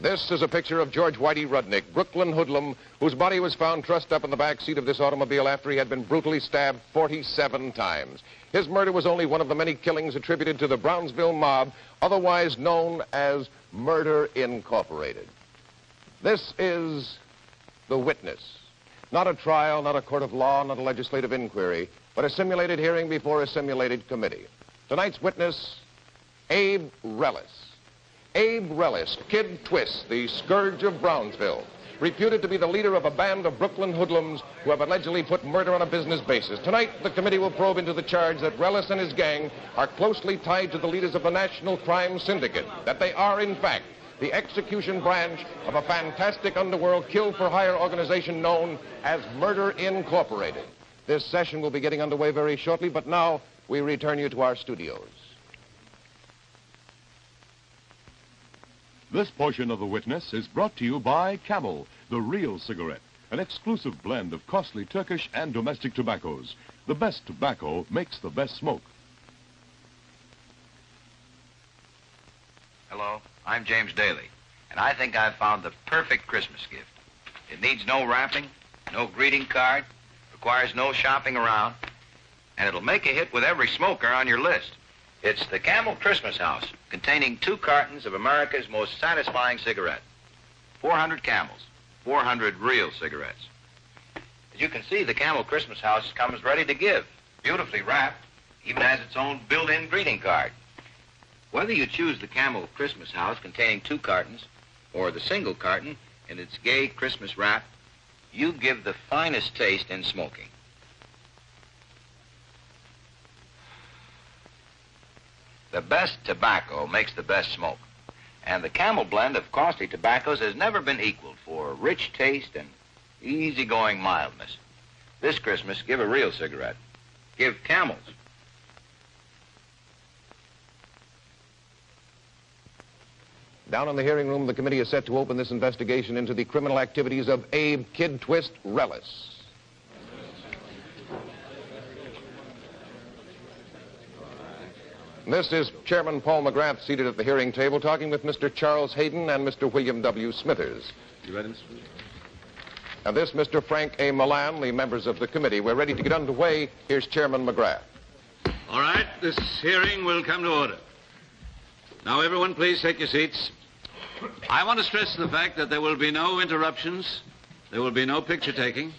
This is a picture of George Whitey Rudnick, Brooklyn hoodlum, whose body was found trussed up in the back seat of this automobile after he had been brutally stabbed 47 times. His murder was only one of the many killings attributed to the Brownsville mob, otherwise known as Murder Incorporated. This is The Witness. Not a trial, not a court of law, not a legislative inquiry, but a simulated hearing before a simulated committee. Tonight's witness, Abe Reles. Abe Reles, kidTwist, the scourge of Brownsville, reputed to be the leader of a band of Brooklyn hoodlums who have allegedly put murder on a business basis. Tonight, the committee will probe into the charge that Reles and his gang are closely tied to the leaders of the National Crime Syndicate, that they are, in fact, the execution branch of a fantastic underworld kill-for-hire organization known as Murder Incorporated. This session will be getting underway very shortly, but now we return you to our studios. This portion of The Witness is brought to you by Camel, the real cigarette, an exclusive blend of costly Turkish and domestic tobaccos. The best tobacco makes the best smoke. Hello, I'm James Daly, and I think I've found the perfect Christmas gift. It needs no wrapping, no greeting card, requires no shopping around, and it'll make a hit with every smoker on your list. It's the Camel Christmas House, containing 2 cartons of America's most satisfying cigarette. 400 Camels, 400 real cigarettes. As you can see, the Camel Christmas House comes ready to give, beautifully wrapped, even has its own built-in greeting card. Whether you choose the Camel Christmas House containing 2 cartons or the single carton in its gay Christmas wrap, you give the finest taste in smoking. The best tobacco makes the best smoke, and the Camel blend of costly tobaccos has never been equaled for rich taste and easygoing mildness. This Christmas, give a real cigarette. Give Camels. Down in the hearing room, the committee is set to open this investigation into the criminal activities of Abe kidTwist Reles. This is Chairman Paul McGrath seated at the hearing table talking with Mr. Charles Hayden and Mr. William W. Smithers. You ready, Mr. And this Mr. Frank A. Milan, the members of the committee. We're ready to get underway. Here's Chairman McGrath. All right, this hearing will come to order. Now, everyone, please take your seats. I want to stress the fact that there will be no interruptions, there will be no picture taking,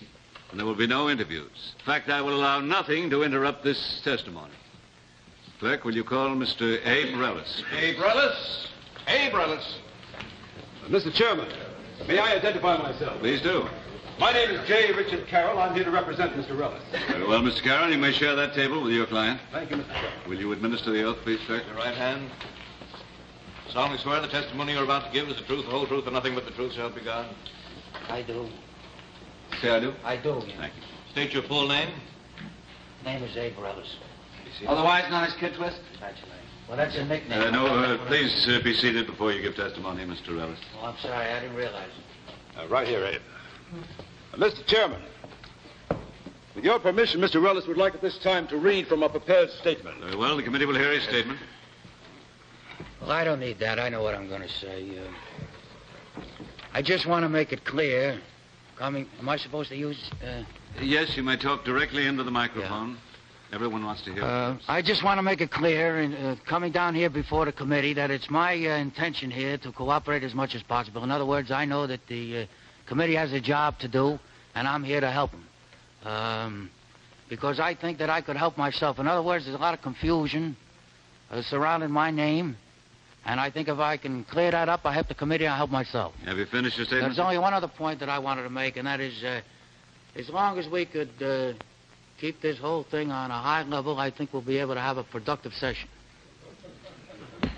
and there will be no interviews. In fact, I will allow nothing to interrupt this testimony. Clerk, will you call Mr. Abe Reles? Abe Reles? Abe Reles. Mr. Chairman, may I identify myself? Please do. My name is J. Richard Carroll. I'm here to represent Mr. Reles. Very well, Mr. Carroll, you may share that table with your client. Thank you, Mr. Chairman. Will you administer the oath, please, clerk? Your right hand. Solemnly swear the testimony you're about to give is the truth, the whole truth, and nothing but the truth, so help you God. I do. Say I do? I do, yeah. Thank you. State your full name. Name is Abe Reles. Otherwise known as kidTwist? That's your name. Well, that's a nickname. Please be seated before you give testimony, Mr. Reles. Oh, I'm sorry, I didn't realize it. Right here, Abe. Mr. Chairman, with your permission, Mr. Reles would like at this time to read from a prepared statement. Very well, the committee will hear his statement. Well, I don't need that. I know what I'm going to say. I just want to make it clear. Am I supposed to use... Yes, you may talk directly into the microphone. Yeah. Everyone wants to hear. I just want to make it clear, in coming down here before the committee, that it's my intention here to cooperate as much as possible. In other words, I know that the committee has a job to do, and I'm here to help them. Because I think that I could help myself. In other words, there's a lot of confusion surrounding my name, and I think if I can clear that up, I help the committee, I help myself. Have you finished your statement? There's only one other point that I wanted to make, and that is, as long as we could... keep this whole thing on a high level, I think we'll be able to have a productive session.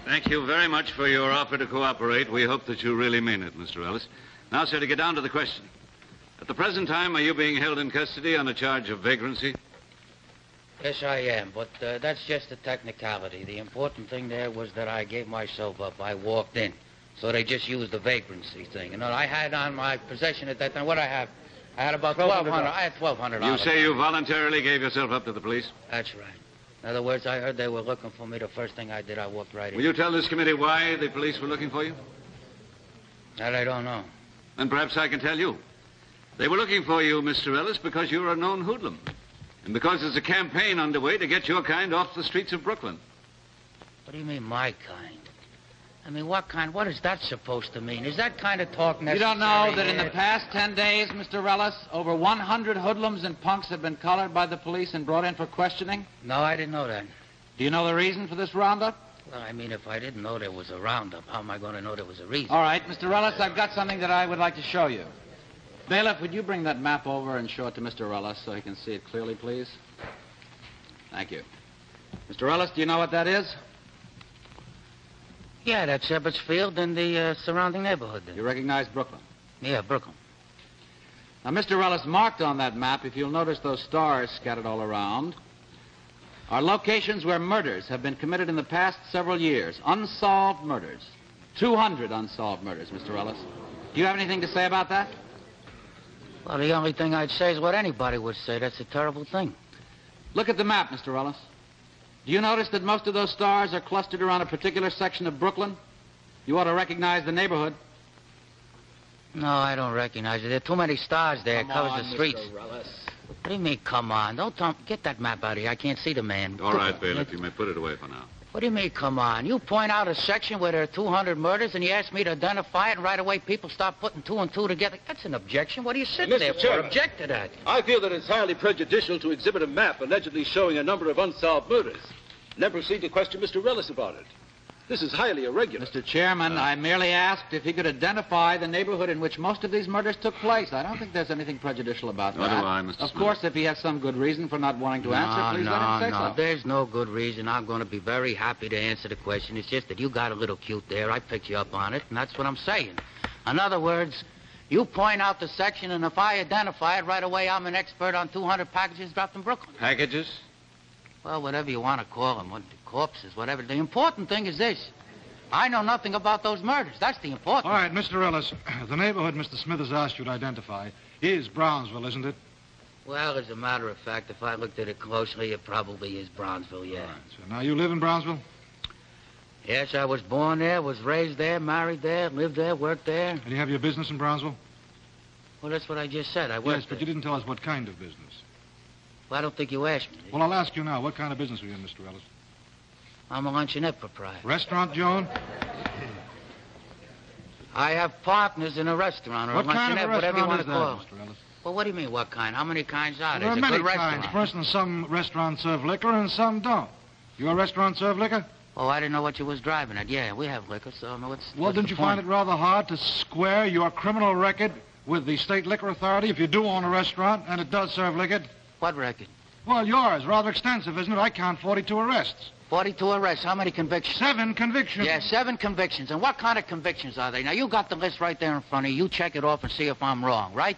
Thank you very much for your offer to cooperate. We hope that you really mean it, Mr. Ellis. Now, sir, to get down to the question. At the present time, are you being held in custody on a charge of vagrancy? Yes, I am, but that's just a technicality. The important thing there was that I gave myself up. I walked in. So they just used the vagrancy thing. You know, I had on my possession at that time, what I have? I had about $1,200. I had $1,200. You say you voluntarily gave yourself up to the police? That's right. In other words, I heard they were looking for me. The first thing I did, I walked right in. Will you tell this committee why the police were looking for you? That I don't know. Then perhaps I can tell you. They were looking for you, Mr. Ellis, because you're a known hoodlum. And because there's a campaign underway to get your kind off the streets of Brooklyn. What do you mean, my kind? I mean, what kind? What is that supposed to mean? Is that kind of talk necessary? You don't know that in here? the past 10 days, Mr. Reles, over 100 hoodlums and punks have been collared by the police and brought in for questioning? No, I didn't know that. Do you know the reason for this roundup? Well, I mean, if I didn't know there was a roundup, how am I going to know there was a reason? All right, Mr. Reles, I've got something that I would like to show you. Bailiff, would you bring that map over and show it to Mr. Reles so he can see it clearly, please? Thank you. Mr. Reles, do you know what that is? Yeah, that's Ebbets Field and the surrounding neighborhood there. You recognize Brooklyn? Yeah, Brooklyn. Now, Mr. Reles, marked on that map, if you'll notice those stars scattered all around, are locations where murders have been committed in the past several years. Unsolved murders. 200 unsolved murders, Mr. Reles. Do you have anything to say about that? Well, the only thing I'd say is what anybody would say. That's a terrible thing. Look at the map, Mr. Reles. Do you notice that most of those stars are clustered around a particular section of Brooklyn? You ought to recognize the neighborhood. No, I don't recognize it. There are too many stars there. It covers the streets. Mr. Reles. What do you mean, come on? Don't get that map out of here. I can't see the man. All right, Bailiff, you may put it away for now. What do you mean, come on? You point out a section where there are 200 murders, and you ask me to identify it, and right away people start putting two and two together. That's an objection. What are you sitting there for? Chairman, Object to that. I feel that it's highly prejudicial to exhibit a map allegedly showing a number of unsolved murders, and then proceed to question Mr. Reles about it. This is highly irregular. Mr. Chairman, I merely asked if he could identify the neighborhood in which most of these murders took place. I don't think there's anything prejudicial about that. Nor do I, Mr. Of Smith. course, if he has some good reason for not wanting to answer, please let him say so. There's no good reason. I'm going to be very happy to answer the question. It's just that you got a little cute there. I picked you up on it, and that's what I'm saying. In other words, you point out the section, and if I identify it right away, I'm an expert on 200 packages dropped in Brooklyn. Packages? Well, whatever you want to call them, corpses, whatever. The important thing is this. I know nothing about those murders. That's the important All right, Mr. Ellis, the neighborhood Mr. Smith has asked you to identify is Brownsville, isn't it? Well, as a matter of fact, if I looked at it closely, it probably is Brownsville, yeah. All right, so now you live in Brownsville? Yes, I was born there, was raised there, married there, lived there, worked there. And you have your business in Brownsville? Well, that's what I just said. I worked Yes, but there. you didn't tell us what kind of business. Well, I don't think you asked me. Well, I'll ask you now. What kind of business are you in, Mr. Ellis? I'm a luncheonette proprietor. Restaurant, Joan? I have partners in a restaurant or What a kind luncheonette, of a whatever you want restaurant to is call that, it. Mr. Ellis? Well, what do you mean, what kind? How many kinds are There there? are It's a many good restaurant. kinds. For instance, some restaurants serve liquor and some don't. Your restaurant serve liquor? Oh, I didn't know what you was driving at. Yeah, we have liquor, so I mean, what's Well, what's didn't the you point? find it rather hard to square your criminal record with the state liquor authority if you do own a restaurant and it does serve liquor? What record? Well, yours. Rather extensive, isn't it? I count 42 arrests. 42 arrests. How many convictions? 7 convictions. Yeah, 7 convictions. And what kind of convictions are they? Now, you got the list right there in front of you. You check it off and see if I'm wrong, right?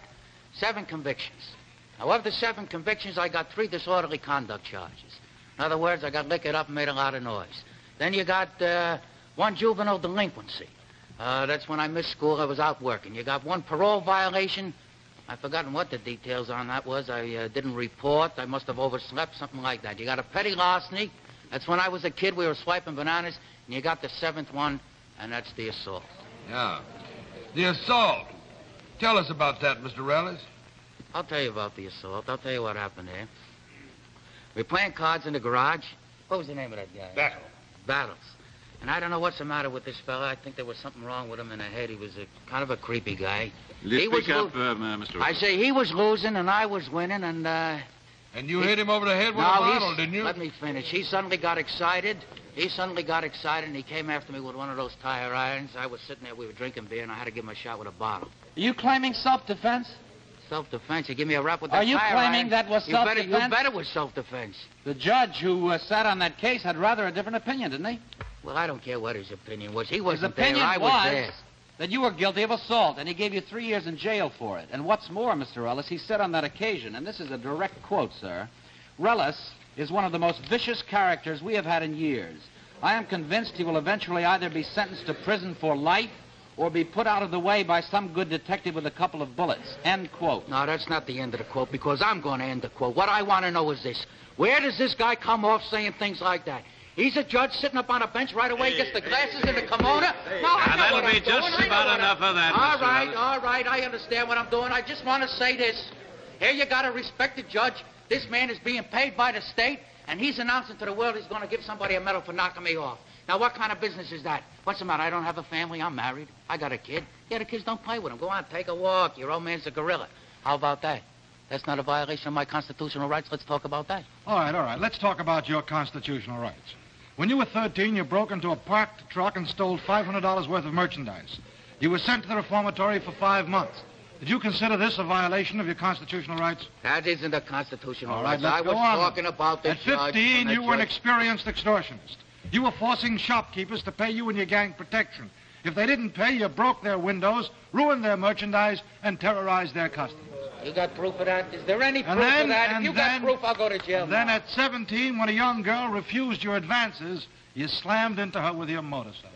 7 convictions. Now, of the 7 convictions, I got 3 disorderly conduct charges. In other words, I got liquored up and made a lot of noise. Then you got 1 juvenile delinquency. That's when I missed school. I was out working. You got 1 parole violation. I've forgotten what the details on that was. I didn't report. I must have overslept, something like that. You got a petty larceny. That's when I was a kid. We were swiping bananas. And you got the 7th one, and that's the assault. Yeah. The assault. Tell us about that, Mr. Reles. I'll tell you about the assault. I'll tell you what happened there. We were playing cards in the garage. What was the name of that guy? Battles. And I don't know what's the matter with this fella. I think there was something wrong with him in the head. He was kind of a creepy guy. He was up, Mr. I Reles. say he was losing and I was winning, and And you hit him over the head with a bottle, didn't you? Let me finish. He suddenly got excited. And he came after me with one of those tire irons. I was sitting there. We were drinking beer, and I had to give him a shot with a bottle. Are you claiming self-defense? Self-defense? You give me a rap with that Are you tire claiming iron. that was self-defense? You bet it was self-defense. The judge who sat on that case had rather a different opinion, didn't he? Well, I don't care what his opinion was. He His wasn't opinion there. I was there. that you were guilty of assault, and he gave you 3 years in jail for it. And what's more, Mr. Ellis, he said on that occasion, and this is a direct quote, sir, Reles is one of the most vicious characters we have had in years. I am convinced he will eventually either be sentenced to prison for life or be put out of the way by some good detective with a couple of bullets. End quote. No, that's not the end of the quote, because I'm going to end the quote. What I want to know is this. Where does this guy come off saying things like that? He's a judge sitting up on a bench right away, gets the glasses and the kimono. No, I know that'll what I'm be just doing. about enough of that, All Mr. right, Ellis. all right. I understand what I'm doing. I just want to say this. Here you got a respected judge. This man is being paid by the state, and he's announcing to the world he's going to give somebody a medal for knocking me off. Now, what kind of business is that? What's the matter? I don't have a family. I'm married. I got a kid. Yeah, the kids don't play with him. Go on, take a walk. Your old man's a gorilla. How about that? That's not a violation of my constitutional rights. Let's talk about that. All right. Let's talk about your constitutional rights. When you were 13, you broke into a parked truck and stole $500 worth of merchandise. You were sent to the reformatory for 5 months. Did you consider this a violation of your constitutional rights? That isn't a constitutional All right. right, let's I go was on. talking about the At 15, you were an experienced extortionist. You were forcing shopkeepers to pay you and your gang protection. If they didn't pay, you broke their windows, ruined their merchandise, and terrorized their customers. You got proof of that? Is there any proof of that? If you got proof, I'll go to jail Then now. at 17, when a young girl refused your advances, you slammed into her with your motorcycle.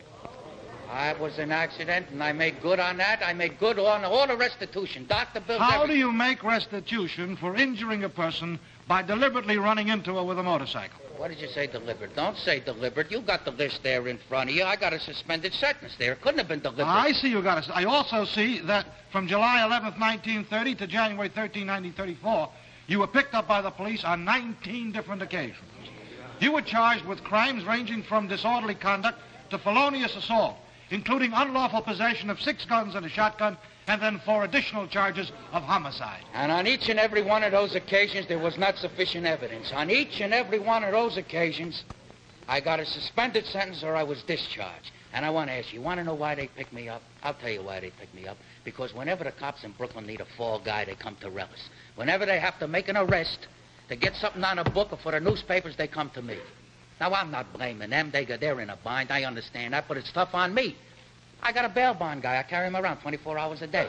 It was an accident, and I made good on that. I made good on all the restitution. Doctor bills. How do you make restitution for injuring a person by deliberately running into her with a motorcycle? What did you say, deliberate? Don't say deliberate. You got the list there in front of you. I got a suspended sentence there. It couldn't have been deliberate. I see you got it. I also see that from July 11th, 1930 to January 13, 1934, you were picked up by the police on 19 different occasions. You were charged with crimes ranging from disorderly conduct to felonious assault, including unlawful possession of 6 guns and a shotgun, and then 4 additional charges of homicide. And on each and every one of those occasions, there was not sufficient evidence. On each and every one of those occasions, I got a suspended sentence or I was discharged. And I want to ask you want to know why they picked me up? I'll tell you why they picked me up. Because whenever the cops in Brooklyn need a fall guy, they come to Reles. Whenever they have to make an arrest to get something on a book or for the newspapers, they come to me. Now, I'm not blaming them. They're in a bind. I understand that, but it's tough on me. I got a bail bond guy. I carry him around 24 hours a day.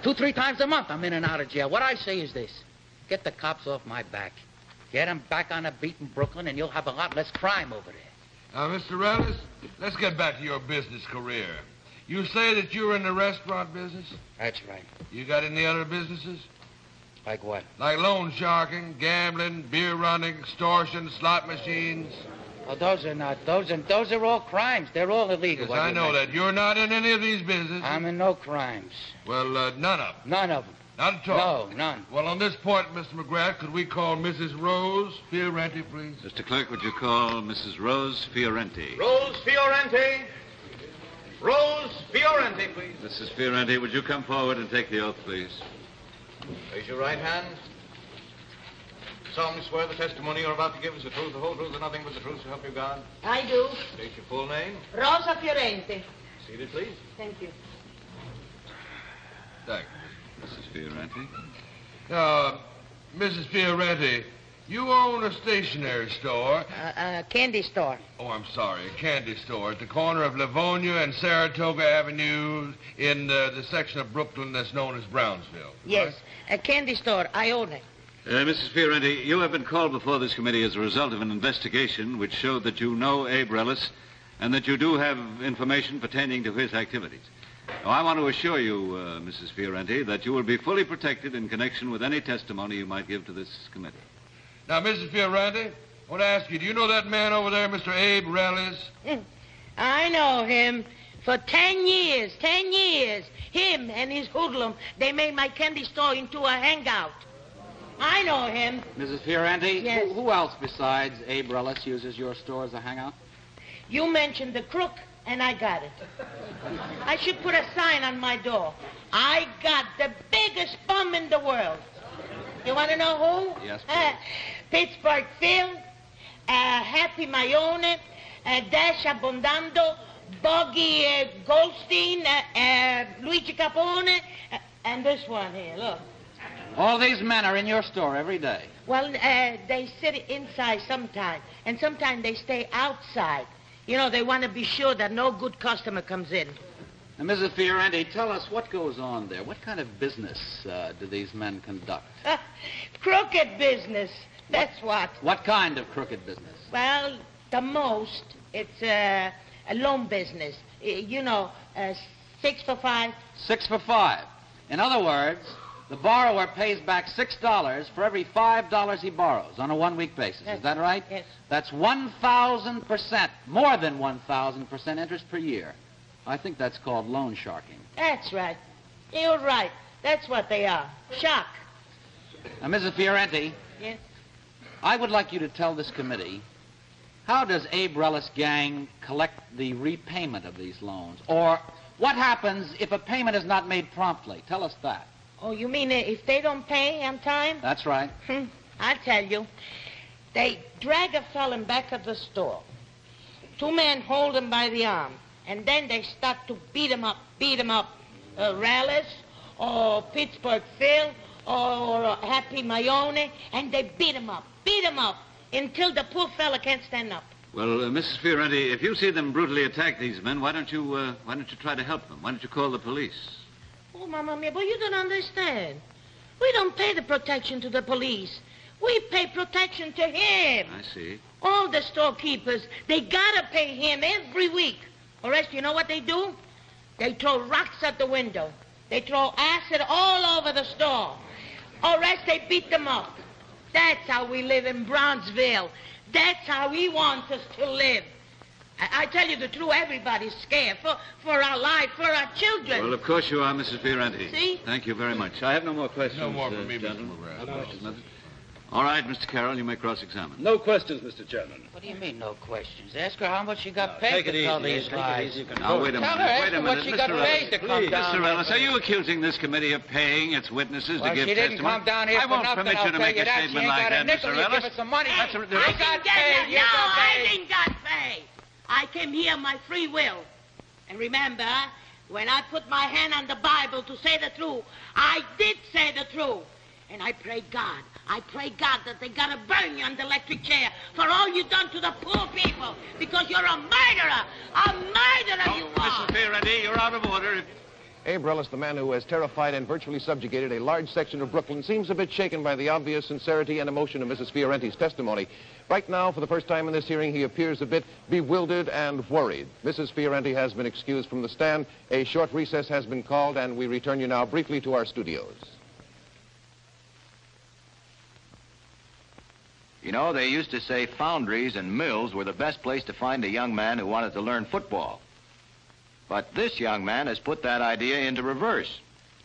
2-3 times a month, I'm in and out of jail. What I say is this. Get the cops off my back. Get them back on the beat in Brooklyn, and you'll have a lot less crime over there. Now, Mr. Reles, let's get back to your business career. You say that you're in the restaurant business? That's right. You got any other businesses? Like what? Like loan sharking, gambling, beer running, extortion, slot machines. Oh, those are not. Those are all crimes. They're all illegal. Yes, I know that. You're not in any of these businesses? I'm in no crimes. Well, none of them. None of them. Not at all? No, none. Well, on this point, Mr. McGrath, could we call Mrs. Rose Fiorenti, please? Mr. Clerk, would you call Mrs. Rose Fiorenti? Rose Fiorenti. Rose Fiorenti, please. Mrs. Fiorenti, would you come forward and take the oath, please? Raise your right hand. Solemnly swear the testimony you're about to give is the truth, the whole truth, and nothing but the truth, so help you God. I do. State your full name. Rosa Fiorenti. Seated, please. Thank you. Thank Mrs. Fiorenti. you. Now, Mrs. Fiorenti, you own a stationery store. A candy store. Oh, I'm sorry, a candy store at the corner of Livonia and Saratoga Avenue in the section of Brooklyn that's known as Brownsville. Yes, a candy store. I own it. Mrs. Fiorenti, you have been called before this committee as a result of an investigation which showed that you know Abe Reles and that you do have information pertaining to his activities. Now, I want to assure you, Mrs. Fiorenti, that you will be fully protected in connection with any testimony you might give to this committee. Now, Mrs. Fiorenti, I want to ask you, do you know that man over there, Mr. Abe Reles? I know him. For 10 years, 10 years, him and his hoodlum, they made my candy store into a hangout. I know him. Mrs. Fiorenti, Yes. who else besides Abe Reles uses your store as a hangout? You mentioned the crook, and I got it. I should put a sign on my door. I got the biggest bum in the world. You want to know who? Yes, please. Pittsburgh Phil, Happy Mayone, Dash Abondando, Boggy Goldstein, Luigi Capone, and this one here, look. All these men are in your store every day. Well, they sit inside sometime, and sometimes they stay outside. You know, they want to be sure that no good customer comes in. Now, Mrs. Fiorenti, tell us what goes on there. What kind of business do these men conduct? Crooked business, that's what. What kind of crooked business? Well, the most, it's a loan business. You know, 6 for $5. 6 for $5. In other words, The borrower pays back $6 for every $5 he borrows on a one-week basis. Is that right? Yes. That's 1,000%, more than 1,000% interest per year. I think that's called loan sharking. That's right. You're right. That's what they are. Shark. Now, Mrs. Fiorenti, Yes? I would like you to tell this committee, how does Abe Reles' gang collect the repayment of these loans? Or what happens if a payment is not made promptly? Tell us that. Oh, you mean if they don't pay on time? That's right. I'll tell you. They drag a felon back at the store. Two men hold him by the arm, and then they start to beat him up. Reles, or Pittsburgh Phil, or Happy Mayone, and they beat him up, until the poor fella can't stand up. Well, Mrs. Fiorenti, if you see them brutally attack these men, why don't you try to help them? Why don't you call the police? Oh, Mamma Mia, but you don't understand. We don't pay the protection to the police. We pay protection to him. I see. All the storekeepers, they gotta pay him every week. Or else, you know what they do? They throw rocks at the window. They throw acid all over the store. Or else they beat them up. That's how we live in Brownsville. That's how he wants us to live. I tell you the truth, everybody's scared for our life, for our children. Well, of course you are, Mrs. Fiorenti. See? Thank you very much. I have no more questions. No more from me, Mr. gentlemen. McGrath. No questions, Mother. All right, Mr. Carroll, you may cross-examine. No questions, Mr. Chairman. What do you mean, no questions? Ask her how much she got Take paid it to tell easy. these Take it lies. easy. You can Now, wait a Tell minute. her, ask Wait a her what minute, she got Mr. paid to come Ellis. down. Mr. Ellis, are you accusing this committee of paying its witnesses Well, to give she didn't testimony? come down here I for won't nothing, permit I'll you to tell make you a that. She statement ain't like got a that, nickel, Mr. you give Ellis. her some money. That's a- I You got didn't get paid, that. you No, got I paid. didn't got paid. I came here of my free will. And remember, when I put my hand on the Bible to say the truth, I did say the truth. And I pray God that they gotta burn you on the electric chair for all you done to the poor people. Because you're a murderer. A murderer, you are. Mrs. Fiorenti, you're out of order. Abe Reles, the man who has terrified and virtually subjugated a large section of Brooklyn, seems a bit shaken by the obvious sincerity and emotion of Mrs. Fiorenti's testimony. Right now, for the first time in this hearing, he appears a bit bewildered and worried. Mrs. Fiorenti has been excused from the stand. A short recess has been called, and we return you now briefly to our studios. You know, they used to say foundries and mills were the best place to find a young man who wanted to learn football. But this young man has put that idea into reverse.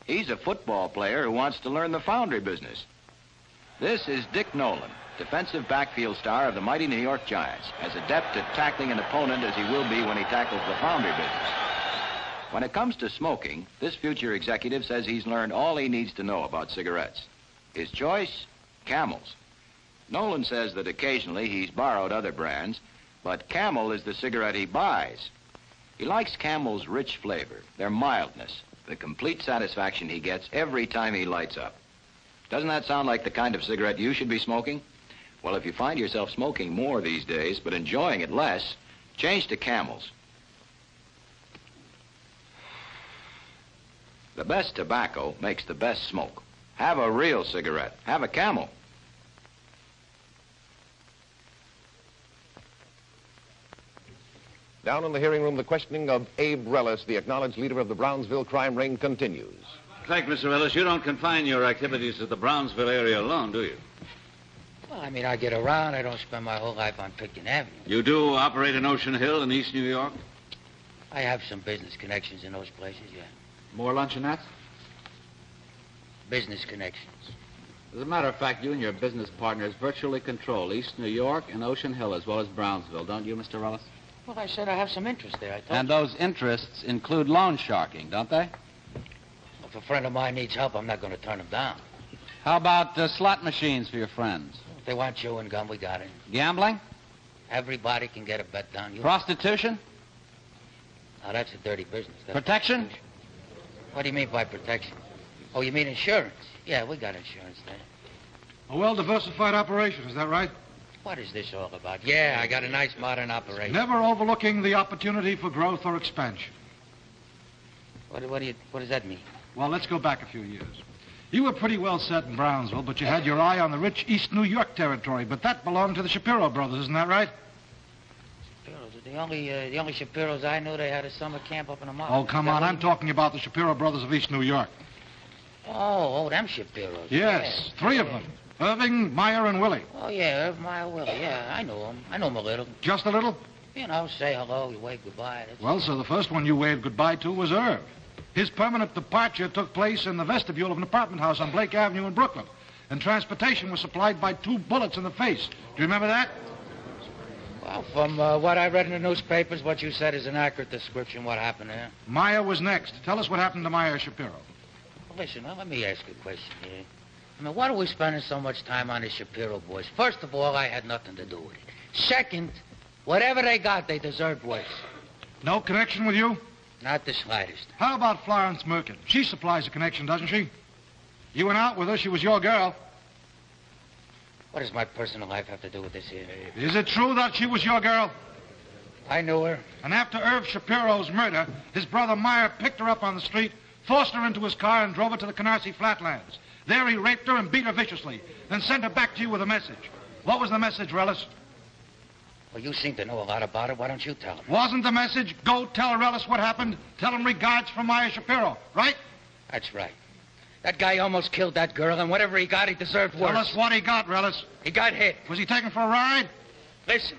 He's a football player who wants to learn the foundry business. This is Dick Nolan, defensive backfield star of the mighty New York Giants, as adept at tackling an opponent as he will be when he tackles the foundry business. When it comes to smoking, this future executive says he's learned all he needs to know about cigarettes. His choice? Camels. Nolan says that occasionally he's borrowed other brands, but Camel is the cigarette he buys. He likes Camel's rich flavor, their mildness, the complete satisfaction he gets every time he lights up. Doesn't that sound like the kind of cigarette you should be smoking? Well, if you find yourself smoking more these days, but enjoying it less, change to Camels. The best tobacco makes the best smoke. Have a real cigarette. Have a Camel. Down in the hearing room, the questioning of Abe Reles, the acknowledged leader of the Brownsville crime ring, continues. In fact, Mr. Ellis, you don't confine your activities to the Brownsville area alone, do you? Well, I mean, I get around. I don't spend my whole life on Picton Avenue. You do operate in Ocean Hill in East New York? I have some business connections in those places, yeah. More luncheonettes? Business connections. As a matter of fact, you and your business partners virtually control East New York and Ocean Hill as well as Brownsville, don't you, Mr. Reles? Well, I said I have some interest there, I told And you. those interests include loan sharking, don't they? If a friend of mine needs help, I'm not going to turn him down. How about slot machines for your friends? If they want chewing gum, we got it. Gambling? Everybody can get a bet down. You. Prostitution? Now, that's a dirty business. That's Protection? What do you mean by protection? Oh, you mean insurance? Yeah, we got insurance there. A well-diversified operation, is that right? What is this all about? Yeah, I got a nice modern operation. Never overlooking the opportunity for growth or expansion. What does that mean? Well, let's go back a few years. You were pretty well set in Brownsville, but you had your eye on the rich East New York territory, but that belonged to the Shapiro brothers, isn't that right? Shapiro's. The only Shapiro's I knew, they had a summer camp up in the mountains. Oh, come on. I'm talking about the Shapiro brothers of East New York. Oh, them Shapiros. Yes, three of them. Irving, Meyer, and Willie. Oh, yeah, Irv, Meyer, Willie. Yeah, I know him. I know him a little. Just a little? You know, say hello, you wave goodbye. Well, so the first one you waved goodbye to was Irv. His permanent departure took place in the vestibule of an apartment house on Blake Avenue in Brooklyn. And transportation was supplied by 2 bullets in the face. Do you remember that? Well, from what I read in the newspapers, what you said is an accurate description of what happened there. Meyer was next. Tell us what happened to Meyer Shapiro. Well, listen, now, let me ask you a question here. I mean, why are we spending so much time on the Shapiro boys? First of all, I had nothing to do with it. Second, whatever they got, they deserved worse. No connection with you? Not the slightest. How about Florence Merkin? She supplies a connection, doesn't she? You went out with her. She was your girl. What does my personal life have to do with this here? Is it true that she was your girl? I knew her. And after Irv Shapiro's murder, his brother Meyer picked her up on the street, forced her into his car, and drove her to the Canarsie Flatlands. There he raped her and beat her viciously, then sent her back to you with a message. What was the message, Reles? Well, you seem to know a lot about it. Why don't you tell him? Wasn't the message, go tell Reles what happened? Tell him regards from Meyer Shapiro, right? That's right. That guy almost killed that girl, and whatever he got, he deserved worse. Tell us what he got, Reles. He got hit. Was he taken for a ride? Listen,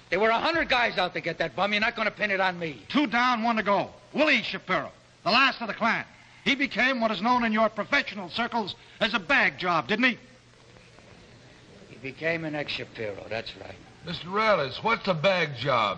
there were 100 guys out to get that bum. You're not going to pin it on me. 2 down, 1 to go. Willie Shapiro, the last of the clan. He became what is known in your professional circles as a bag job, didn't he? He became an ex-Shapiro, that's right. Mr. Reles, what's a bag job?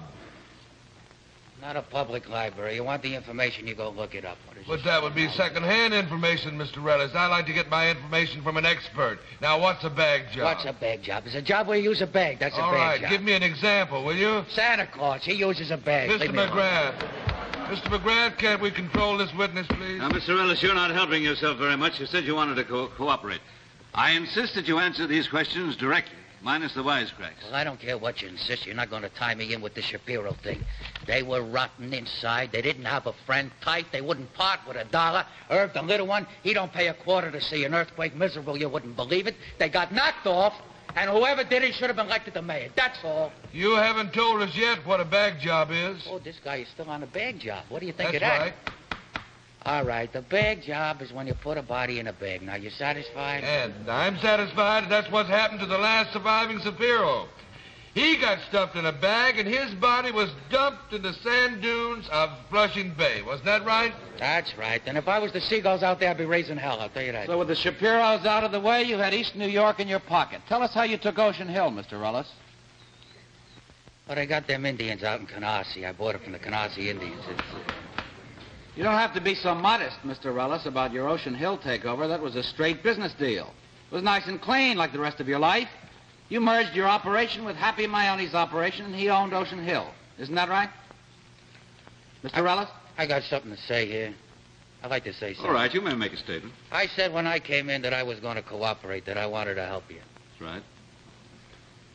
Not a public library. You want the information, you go look it up. But that would be second-hand information, Mr. Reles. I like to get my information from an expert. Now, what's a bag job? What's a bag job? It's a job where you use a bag. That's a bag job. All right, give me an example, will you? Santa Claus, he uses a bag. Mr. McGrath. Mr. McGrath, can't we control this witness, please? Now, Mr. Reles, you're not helping yourself very much. You said you wanted to cooperate. I insist that you answer these questions directly, minus the wisecracks. Well, I don't care what you insist. You're not going to tie me in with the Shapiro thing. They were rotten inside. They didn't have a friend tight. They wouldn't part with $1. Irv, the little one, he don't pay a quarter to see an earthquake. Miserable, you wouldn't believe it. They got knocked off, and whoever did it should have been elected the mayor. That's all. You haven't told us yet what a bag job is. Oh, this guy is still on a bag job. What do you think That's of that? right. All right, the bag job is when you put a body in a bag. Now, you satisfied? And I'm satisfied that's what's happened to the last surviving Shapiro. He got stuffed in a bag, and his body was dumped in the sand dunes of Flushing Bay. Wasn't that right? That's right. And if I was the seagulls out there, I'd be raising hell, I'll tell you that. So with the Shapiros out of the way, you had East New York in your pocket. Tell us how you took Ocean Hill, Mr. Reles. Well, they got them Indians out in Canarsie. I bought it from the Canarsie Indians. You don't have to be so modest, Mr. Reles, about your Ocean Hill takeover. That was a straight business deal. It was nice and clean like the rest of your life. You merged your operation with Happy Maione's operation, and he owned Ocean Hill. Isn't that right? Mr. Reles? I got something to say here. I'd like to say something. All right, you may make a statement. I said when I came in that I was going to cooperate, that I wanted to help you. That's right.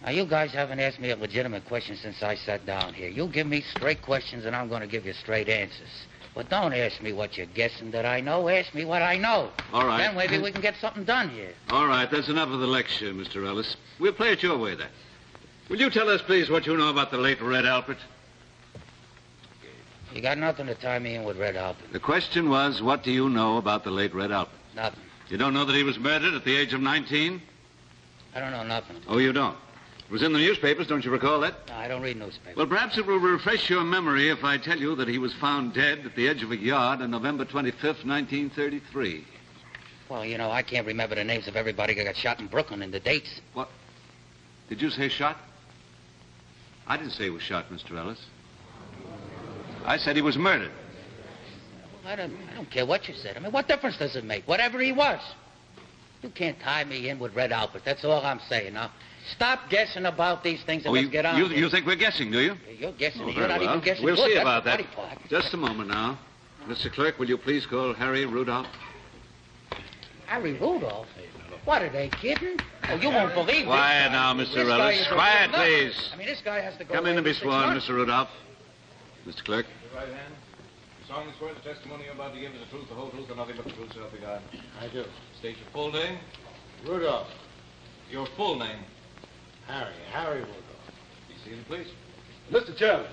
Now, you guys haven't asked me a legitimate question since I sat down here. You give me straight questions, and I'm going to give you straight answers. But don't ask me what you're guessing that I know. Ask me what I know. All right. Then maybe we can get something done here. All right, that's enough of the lecture, Mr. Reles. We'll play it your way, then. Will you tell us, please, what you know about the late Red Alpert? You got nothing to tie me in with Red Alpert. The question was, what do you know about the late Red Alpert? Nothing. You don't know that he was murdered at the age of 19? I don't know nothing. Oh, you don't? It was in the newspapers, don't you recall that? No, I don't read newspapers. Well, perhaps it will refresh your memory if I tell you that he was found dead at the edge of a yard on November 25th, 1933. Well, you know, I can't remember the names of everybody that got shot in Brooklyn and the dates. What? Did you say shot? I didn't say he was shot, Mr. Ellis. I said he was murdered. Well, I don't care what you said. I mean, what difference does it make? Whatever he was. You can't tie me in with Red Alpert. That's all I'm saying. Now, stop guessing about these things and let's get on. You think we're guessing, do you? You're guessing. Oh, You're not even guessing. We'll good. see That's about the that. funny part. Just a moment now. Mr. Clerk, will you please call Harry Rudolph? Harry Rudolph? What, are they kidding? Oh, you won't believe it. Quiet now, Mr. Ellis. Quiet, please. I mean, this guy has to go Come in and be sworn, months. Mr. Rudolph. Mr. Clerk. Right hand. You solemnly swear the testimony you're about to give is the truth, the whole truth, and nothing but the truth, so help you God. I do. State your full name. Rudolph. Your full name. Harry Rudolph. Be seated, please. Mr. Chairman,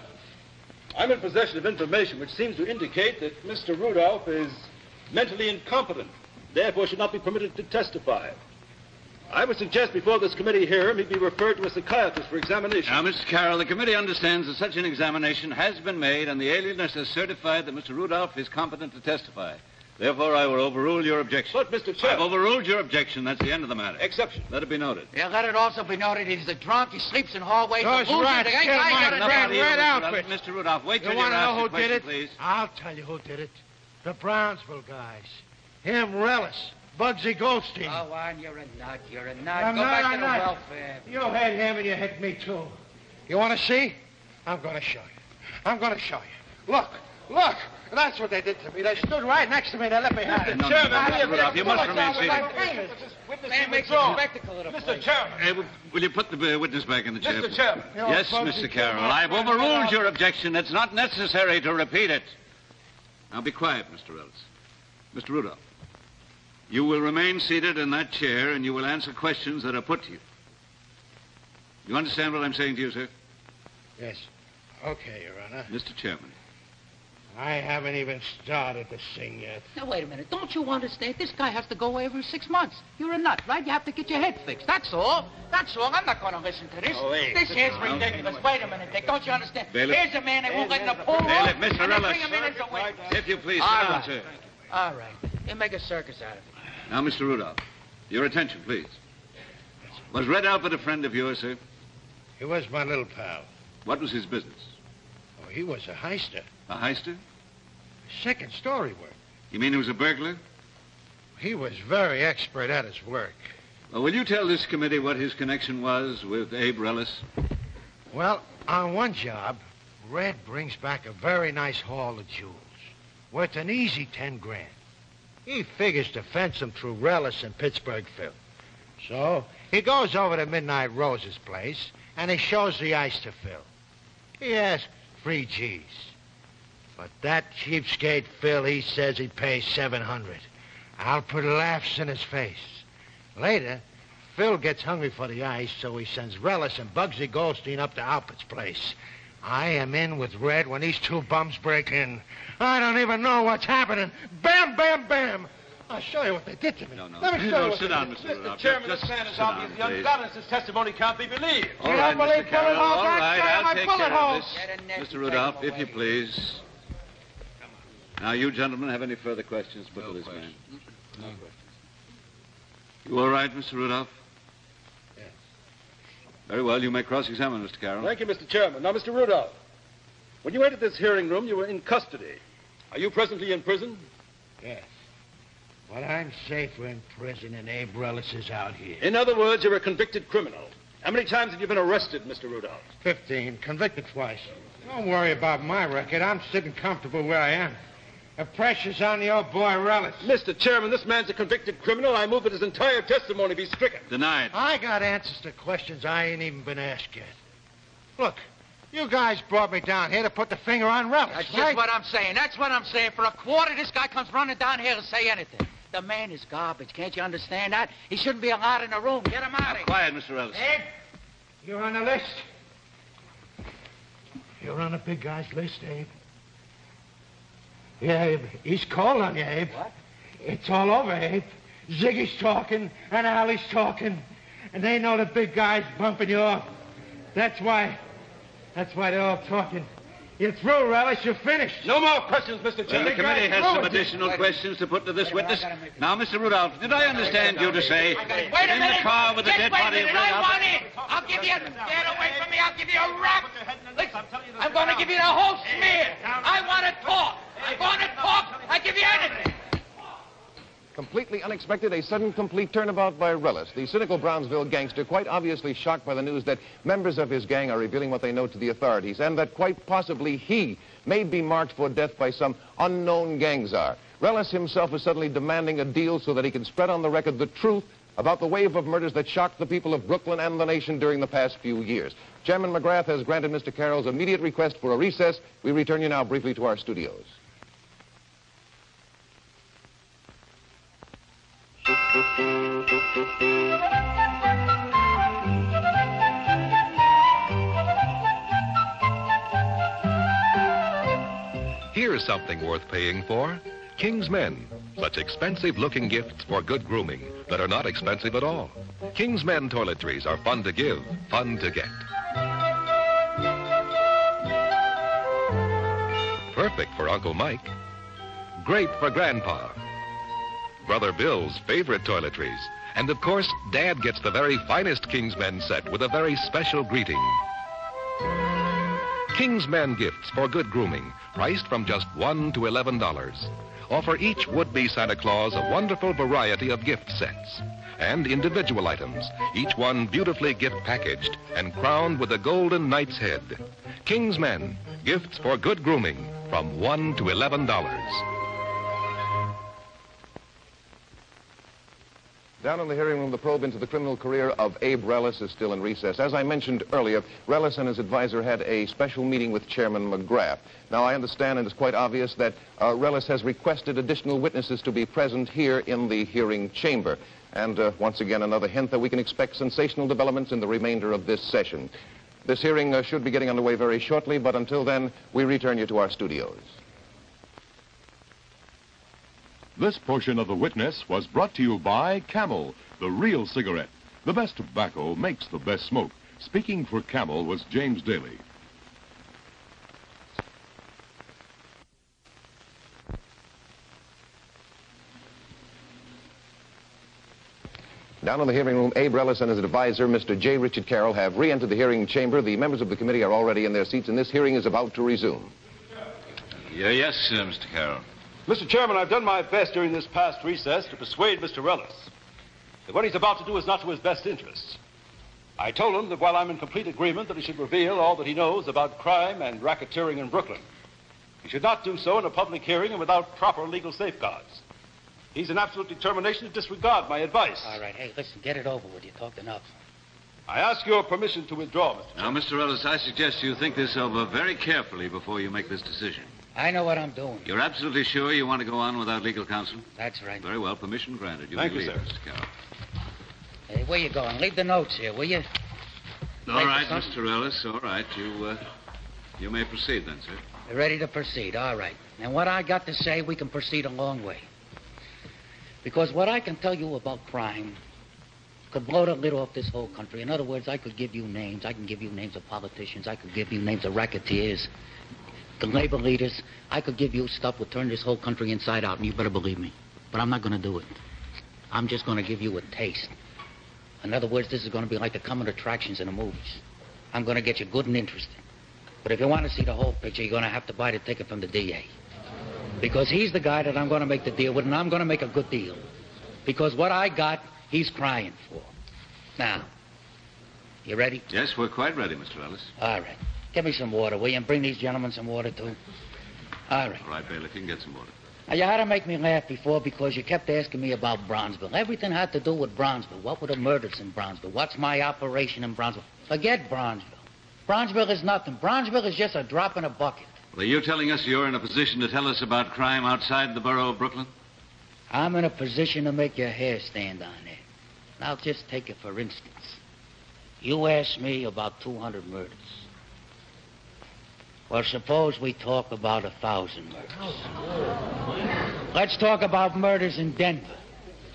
I'm in possession of information which seems to indicate that Mr. Rudolph is mentally incompetent. therefore should not be permitted to testify. I would suggest before this committee hear him, he be referred to a psychiatrist for examination. Now, Mr. Carroll, the committee understands that such an examination has been made, and the alienist has certified that Mr. Rudolph is competent to testify. Therefore, I will overrule your objection. But, Mr. Chairman... I've overruled your objection. That's the end of the matter. Exception. Let it be noted. Yeah, let it also be noted he's a drunk. He sleeps in hallways. Those the rats ain't killed I my got friend it. Red outfit. Mr. Rudolph, wait till You you want to ask know your who did question, it? please. I'll tell you who did it. The Brownsville guys. Him, Reles, Bugsy Goldstein. Oh, Juan, you're a nut. You're a nut. I'm Go not back a to the nut. welfare. You hit him and you hit me, too. You want to see? I'm going to show you. I'm going to show you. Look. Look. That's what they did to me. They stood right next to me. They let me have it. No, Mr. Rudolph, you must remain seated. Man makes a spectacle of the place. Mr. Chairman. Will you put the witness back in the chair? Mr. Chairman. Yes, Mr. Carroll. I've overruled your objection. It's not necessary to repeat it. Now, be quiet, Mr. Reles. Mr. Rudolph, you will remain seated in that chair, and you will answer questions that are put to you. You understand what I'm saying to you, sir? Yes. Okay, Your Honor. Mr. Chairman. I haven't even started to sing yet. Now, wait a minute. Don't you understand? This guy has to go away every 6 months. You're a nut, right? You have to get your head fixed. That's all. That's all. I'm not going to listen to this. Oh, wait. This here's ridiculous. Wait a minute, Dick. Don't you understand? Bailiff. Here's a man that won't let the pull off. Bailiff, Mr. and they Reles. bring him in as a witness. If you please, All sit down, right. sir. All right. You make a circus out of it. Now, Mr. Rudolph, your attention, please. Was Red Albert a friend of yours, sir? He was my little pal. What was his business? Oh, he was a heister. A heister? Second story work. You mean he was a burglar? He was very expert at his work. Well, will you tell this committee what his connection was with Abe Reles? Well, on one job, Red brings back a very nice haul of jewels, worth an easy 10 grand. He figures to fence them through Reles and Pittsburgh Phil. So he goes over to Midnight Rose's place, and he shows the ice to Phil. He asks 3 G's. But that cheapskate Phil, he says he'd pay 700. Alfred laughs in his face. Later, Phil gets hungry for the ice, so he sends Reles and Bugsy Goldstein up to Alpert's place. I am in with Red when these 2 bums break in. I don't even know what's happening. Bam, bam, bam. I'll show you what they did to me. No. Let me show you what sit they down, did. Mr. Rudolph. Chairman, Just this man is sit down, obviously please. undone. His testimony can't be believed. All right, don't believe Mr. Carroll. bullet holes, All I'll right, try I'll my take bullet care of holes. this. Get a net Mr. and Rudolph, take him if you away. please. Now, you gentlemen have any further questions put to this man? No. You all right, Mr. Rudolph? Yes. Very well. You may cross-examine, Mr. Carroll. Thank you, Mr. Chairman. Now, Mr. Rudolph, when you entered this hearing room, you were in custody. Are you presently in prison? Yes. But I'm safer in prison than Abe Reles is out here. In other words, you're a convicted criminal. How many times have you been arrested, Mr. Rudolph? 15, convicted twice. Don't worry about my record. I'm sitting comfortable where I am. The pressure's on the old boy Reles. Mr. Chairman, this man's a convicted criminal. I move that his entire testimony be stricken. Denied. I got answers to questions I ain't even been asked yet. Look, you guys brought me down here to put the finger on Reles, That's right? just what I'm saying. That's what I'm saying. For a quarter, this guy comes running down here to say anything. The man is garbage. Can't you understand that? He shouldn't be allowed in the room. Get him out of here. Quiet, Mr. Reles. Abe, you're on the list. You're on the big guy's list, Abe. Yeah, Abe. He's called on you, Abe. What? It's all over, Abe. Ziggy's talking, and Allie's talking, and they know the big guy's bumping you off. That's why they're all talking. You're through, Reles. You're finished. No more questions, Mr. Well, Chairman. the committee has some additional questions to put to this witness. Now, Mr. Rudolph, did I understand you to say Wait a that in minute. the car with the Just dead wait a body of minute. Red I want Albert? it. I'll give you. Get away from me. I'll give you a rap. Listen, I'm going to give you the whole smear. I want to talk. I'm going to talk. I give you anything. Completely unexpected, a sudden complete turnabout by Reles, the cynical Brownsville gangster, quite obviously shocked by the news that members of his gang are revealing what they know to the authorities, and that quite possibly he may be marked for death by some unknown gang czar. Reles himself is suddenly demanding a deal so that he can spread on the record the truth about the wave of murders that shocked the people of Brooklyn and the nation during the past few years. Chairman McGrath has granted Mr. Carroll's immediate request for a recess. We return you now briefly to our studios. Here's something worth paying for. King's Men, such expensive-looking gifts for good grooming that are not expensive at all. King's Men toiletries are fun to give, fun to get. Perfect for Uncle Mike. Great for Grandpa. Brother Bill's favorite toiletries. And of course, Dad gets the very finest King's Men set with a very special greeting. King's Men gifts for good grooming, priced from just $1 to $11. Offer each would-be Santa Claus a wonderful variety of gift sets and individual items, each one beautifully gift packaged and crowned with a golden knight's head. King's Men, gifts for good grooming from $1 to $11. Down in the hearing room, the probe into the criminal career of Abe Reles is still in recess. As I mentioned earlier, Reles and his advisor had a special meeting with Chairman McGrath. Now, I understand, and it's quite obvious, that Reles has requested additional witnesses to be present here in the hearing chamber. And once again, another hint that we can expect sensational developments in the remainder of this session. This hearing should be getting underway very shortly, but until then, we return you to our studios. This portion of The Witness was brought to you by Camel, the real cigarette. The best tobacco makes the best smoke. Speaking for Camel was James Daly. Down in the hearing room, Abe Reles and his advisor, Mr. J. Richard Carroll, have re-entered the hearing chamber. The members of the committee are already in their seats, and this hearing is about to resume. Yes, Mr. Carroll. Mr. Chairman, I've done my best during this past recess to persuade Mr. Reles that what he's about to do is not to his best interests. I told him that while I'm in complete agreement that he should reveal all that he knows about crime and racketeering in Brooklyn, he should not do so in a public hearing and without proper legal safeguards. He's in absolute determination to disregard my advice. All right, hey, listen, get it over with. You talked enough. I ask your permission to withdraw, Mr. Now, Mr. Reles, I suggest you think this over very carefully before you make this decision. I know what I'm doing. You're absolutely sure you want to go on without legal counsel? That's right. Very well. Permission granted. Thank you, may leave, sir. Mr. Carroll. Hey, where you going? Leave the notes here, will you? All right, Mr. Reles. All right. You may proceed then, sir. You're ready to proceed. All right. And what I got to say, we can proceed a long way. Because what I can tell you about crime could blow the lid off this whole country. In other words, I could give you names. I can give you names of politicians. I could give you names of racketeers, the labor leaders. I could give you stuff that would turn this whole country inside out, and you better believe me. But I'm not going to do it. I'm just going to give you a taste. In other words, this is going to be like the coming attractions in the movies. I'm going to get you good and interested. But if you want to see the whole picture, you're going to have to buy the ticket from the DA. Because he's the guy that I'm going to make the deal with, and I'm going to make a good deal. Because what I got, he's crying for. Now, you ready? Yes, we're quite ready, Mr. Reles. All right. Get me some water, will you? And bring these gentlemen some water, too. All right. All right, Bailiff, you can get some water. Now, you had to make me laugh before because you kept asking me about Bronzeville. Everything had to do with Bronzeville. What were the murders in Bronzeville? What's my operation in Bronzeville? Forget Bronzeville. Bronzeville is nothing. Bronzeville is just a drop in a bucket. Well, are you telling us you're in a position to tell us about crime outside the borough of Brooklyn? I'm in a position to make your hair stand on end. Now, just take it for instance. You asked me about 200 murders. Well, suppose we talk about 1,000 murders. Let's talk about murders in Denver,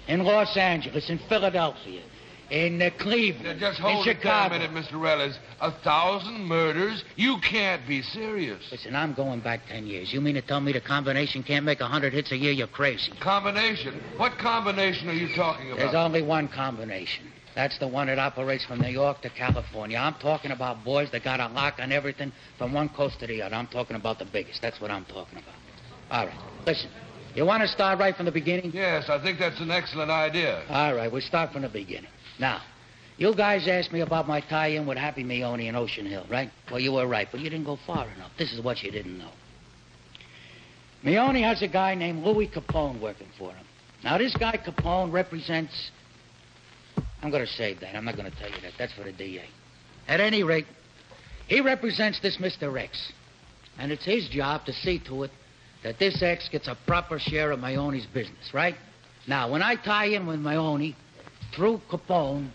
in Los Angeles, in Philadelphia, in Cleveland, Just hold in it Chicago. there a minute, Mr. Reles. 1,000 murders? You can't be serious. Listen, I'm going back 10 years. You mean to tell me the combination can't make 100 hits a year? You're crazy. Combination? What combination are you talking about? There's only one combination. That's the one that operates from New York to California. I'm talking about boys that got a lock on everything from one coast to the other. I'm talking about the biggest. That's what I'm talking about. All right. Listen, you want to start right from the beginning? Yes, I think that's an excellent idea. All right, we'll start from the beginning. Now, you guys asked me about my tie-in with Happy Meone in Ocean Hill, right? Well, you were right, but you didn't go far enough. This is what you didn't know. Meone has a guy named Louis Capone working for him. Now, this guy Capone represents... I'm going to save that. I'm not going to tell you that. That's for the DA. At any rate, he represents this Mr. X. And it's his job to see to it that this X gets a proper share of Meone's business, right? Now, when I tie in with Meone, through Capone,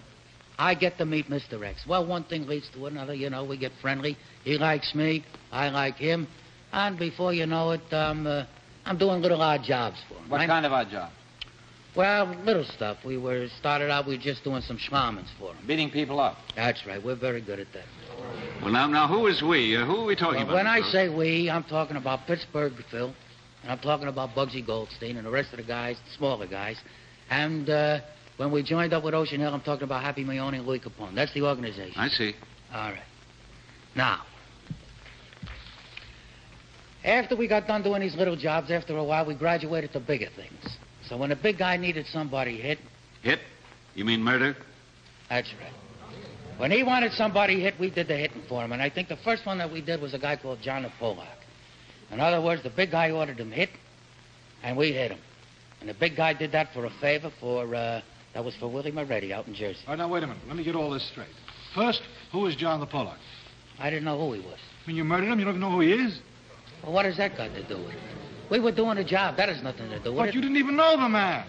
I get to meet Mr. X. Well, one thing leads to another. You know, we get friendly. He likes me. I like him. And before you know it, I'm doing little odd jobs for him. What kind of odd job? Well, little stuff. We were just doing some schlarmans for him. Beating people up. That's right. We're very good at that. Well, now, who is we? Who are we talking about? When I say we, I'm talking about Pittsburgh Phil, and I'm talking about Bugsy Goldstein and the rest of the guys, the smaller guys. And when we joined up with Ocean Hill, I'm talking about Happy Maone and Louis Capone. That's the organization. I see. All right. Now, after we got done doing these little jobs, after a while, we graduated to bigger things. So when a big guy needed somebody hit... Hit? You mean murder? That's right. When he wanted somebody hit, we did the hitting for him. And I think the first one that we did was a guy called John the Polak. In other words, the big guy ordered him hit, and we hit him. And the big guy did that for a favor that was for Willie Moretti out in Jersey. All right, now, wait a minute. Let me get all this straight. First, who is John the Polak? I didn't know who he was. When you murdered him, you don't even know who he is? Well, what has that got to do with it? We were doing a job. That has nothing to do with it. But you didn't even know the man.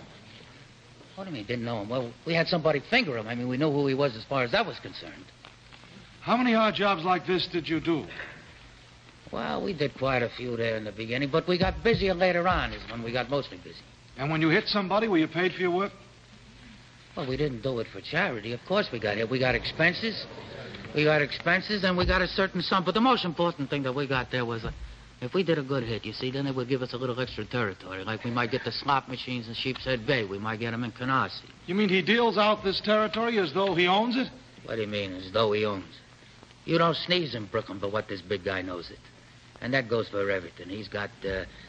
What do you mean, didn't know him? Well, we had somebody finger him. I mean, we knew who he was as far as that was concerned. How many odd jobs like this did you do? Well, we did quite a few there in the beginning, but we got busier later on is when we got mostly busy. And when you hit somebody, were you paid for your work? Well, we didn't do it for charity. Of course we got hit. We got expenses. And we got a certain sum. But the most important thing that we got there was... if we did a good hit, you see, then they would give us a little extra territory. Like we might get the slot machines in Sheepshead Bay. We might get them in Canarsie. You mean he deals out this territory as though he owns it? What do you mean, as though he owns it? You don't sneeze in Brooklyn, but what this big guy knows it. And that goes for everything. He's got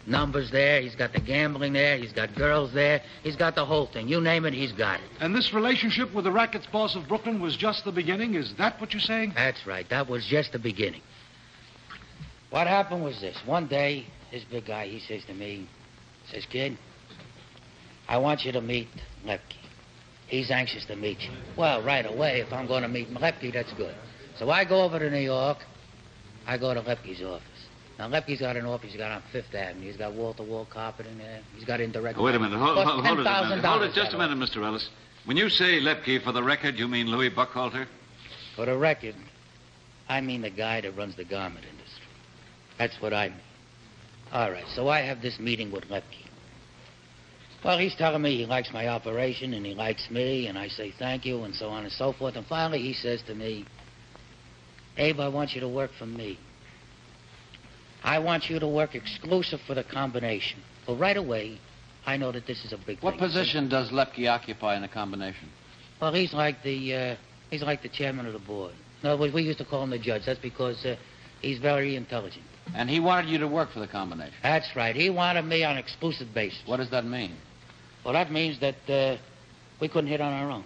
numbers there. He's got the gambling there. He's got girls there. He's got the whole thing. You name it, he's got it. And this relationship with the racket's boss of Brooklyn was just the beginning? Is that what you're saying? That's right. That was just the beginning. What happened was this. One day, this big guy, he says to me, says, "Kid, I want you to meet Lepke. He's anxious to meet you." Well, right away, if I'm going to meet Lepke, that's good. So I go over to New York. I go to Lepke's office. Now, Lepke's got an office he's got on Fifth Avenue. He's got wall-to-wall carpet in there. He's got indirect... Wait a minute. Hold it a minute. Hold it just a minute, office. Mr. Ellis. When you say Lepke, for the record, you mean Louis Buckhalter? For the record, I mean the guy that runs the garment industry. That's what I mean. All right, so I have this meeting with Lepke. Well, he's telling me he likes my operation and he likes me, and I say thank you and so on and so forth. And finally he says to me, "Abe, I want you to work for me. I want you to work exclusive for the combination." Well, right away, I know that this is a big thing. What position does Lepke occupy in the combination? Well, he's like the chairman of the board. In other words, we used to call him the judge. That's because he's very intelligent. And he wanted you to work for the combination? That's right. He wanted me on an exclusive basis. What does that mean? Well, that means that we couldn't hit on our own.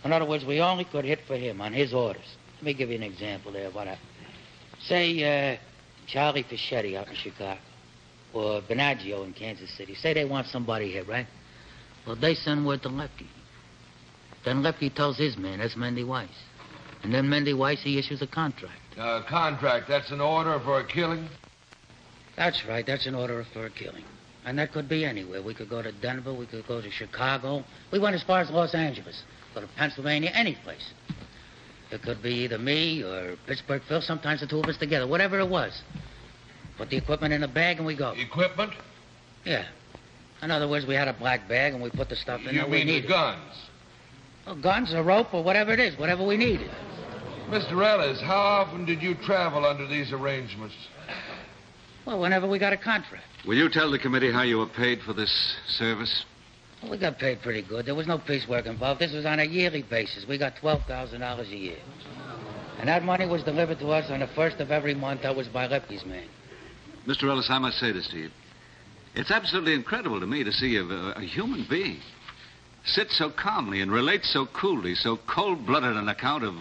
In other words, we only could hit for him on his orders. Let me give you an example there of what happened. Say, Charlie Fischetti out in Chicago, or Benaggio in Kansas City. Say they want somebody here, right? Well, they send word to Lepke. Then Lepke tells his man, that's Mendy Weiss. And then Mendy Weiss, he issues a contract. Contract, that's an order for a killing? That's right, that's an order for a killing. And that could be anywhere. We could go to Denver, we could go to Chicago. We went as far as Los Angeles, go to Pennsylvania, any place. It could be either me or Pittsburgh Phil, sometimes the two of us together, whatever it was. Put the equipment in a bag and we go. Equipment? Yeah. In other words, we had a black bag and we put the stuff in that we needed. You mean the guns? Well, guns or rope or whatever it is, whatever we needed. Mr. Ellis, how often did you travel under these arrangements? Well, whenever we got a contract. Will you tell the committee how you were paid for this service? Well, we got paid pretty good. There was no piecework involved. This was on a yearly basis. We got $12,000 a year. And that money was delivered to us on the first of every month. That was by Lepke's man. Mr. Ellis, I must say this to you. It's absolutely incredible to me to see a human being sit so calmly and relate so coolly, so cold-blooded an account of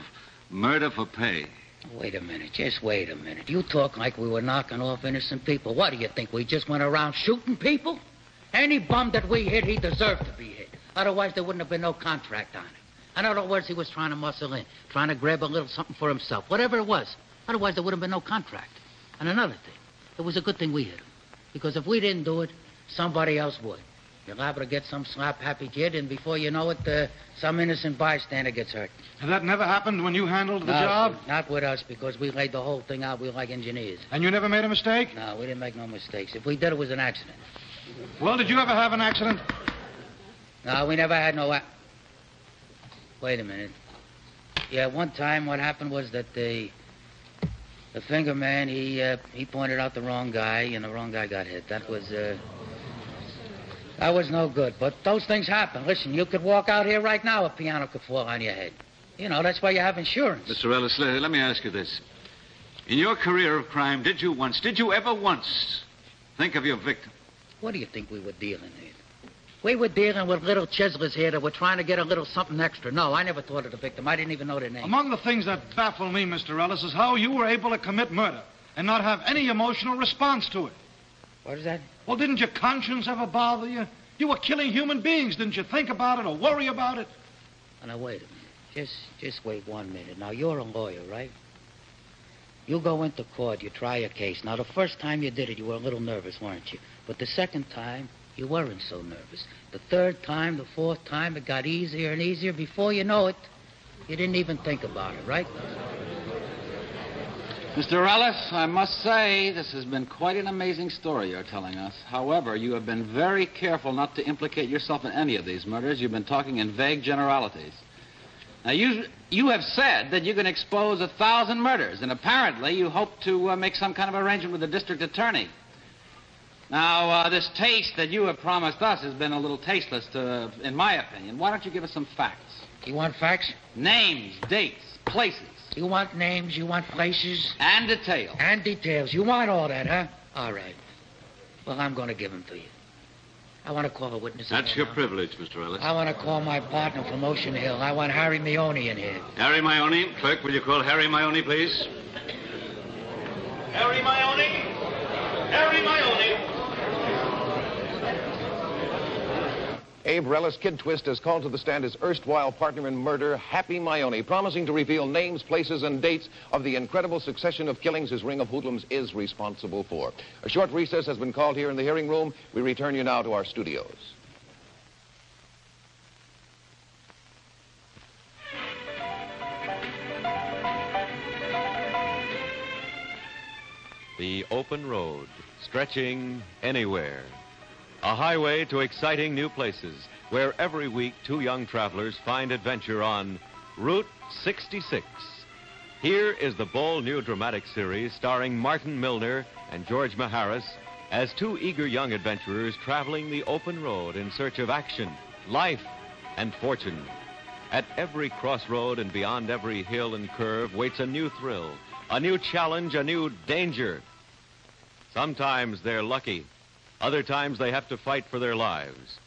murder for pay. Wait a minute. Just wait a minute. You talk like we were knocking off innocent people. What do you think? We just went around shooting people? Any bum that we hit, he deserved to be hit. Otherwise, there wouldn't have been no contract on it. In other words, he was trying to muscle in, trying to grab a little something for himself, whatever it was. Otherwise, there would have been no contract. And another thing, it was a good thing we hit him. Because if we didn't do it, somebody else would. You're liable to get some slap-happy kid, and before you know it, some innocent bystander gets hurt. And that never happened when you handled the job? Not with us, because we laid the whole thing out. We were like engineers. And you never made a mistake? No, we didn't make no mistakes. If we did, it was an accident. Well, did you ever have an accident? No, we never had no... Wait a minute. Yeah, one time what happened was that the finger man, he pointed out the wrong guy, and the wrong guy got hit. That was no good. But those things happen. Listen, you could walk out here right now, a piano could fall on your head. You know, that's why you have insurance. Mr. Reles, let me ask you this. In your career of crime, did you ever once think of your victim? What do you think we were dealing with? We were dealing with little chiselers here that were trying to get a little something extra. No, I never thought of the victim. I didn't even know their name. Among the things that baffle me, Mr. Ellis, is how you were able to commit murder and not have any emotional response to it. What is that? Well, didn't your conscience ever bother you? You were killing human beings. Didn't you think about it or worry about it? Now, wait a minute. Just wait 1 minute. Now, you're a lawyer, right? You go into court, you try a case. Now, the first time you did it, you were a little nervous, weren't you? But the second time, you weren't so nervous. The third time, the fourth time, it got easier and easier. Before you know it, you didn't even think about it, right? Mr. Reles, I must say this has been quite an amazing story you're telling us. However, you have been very careful not to implicate yourself in any of these murders. You've been talking in vague generalities. Now, you have said that you can expose 1,000 murders, and apparently you hope to make some kind of arrangement with the district attorney. Now, this taste that you have promised us has been a little tasteless, in my opinion. Why don't you give us some facts? You want facts? Names, dates, places. You want names, you want places? And details. And details. You want all that, huh? All right. Well, I'm going to give them to you. I want to call a witness. That's your privilege, Mr. Ellis. I want to call my partner from Ocean Hill. I want Harry Maone in here. Harry Maone. Clerk, will you call Harry Maone, please? Harry Maone. Harry Maone. Abe Reles, kidTwist, has called to the stand his erstwhile partner in murder, Happy Maone, promising to reveal names, places, and dates of the incredible succession of killings his ring of hoodlums is responsible for. A short recess has been called here in the hearing room. We return you now to our studios. The open road, stretching anywhere. A highway to exciting new places, where every week 2 young travelers find adventure on Route 66. Here is the bold new dramatic series starring Martin Milner and George Maharis as 2 eager young adventurers traveling the open road in search of action, life, and fortune. At every crossroad and beyond every hill and curve waits a new thrill, a new challenge, a new danger. Sometimes they're lucky. Other times they have to fight for their lives.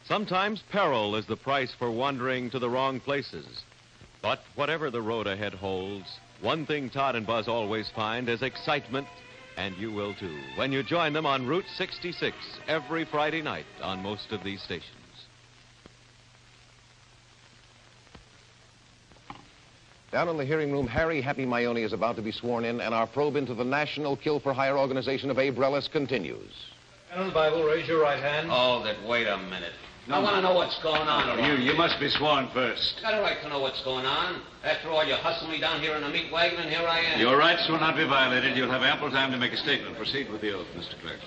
Sometimes peril is the price for wandering to the wrong places. But whatever the road ahead holds, one thing Todd and Buzz always find is excitement, and you will too, when you join them on Route 66 every Friday night on most of these stations. Down in the hearing room, Harry Happy Maone is about to be sworn in, and our probe into the National Kill-for-Hire organization of Abe Reles continues. Pen and Bible, raise your right hand. Hold it. Wait a minute. No, I want to know what's going on around You must be sworn first. Got a right to know what's going on. After all, you hustled me down here in a meat wagon, and here I am. Your rights will not be violated. You'll have ample time to make a statement. Proceed with the oath, Mr. Clerk.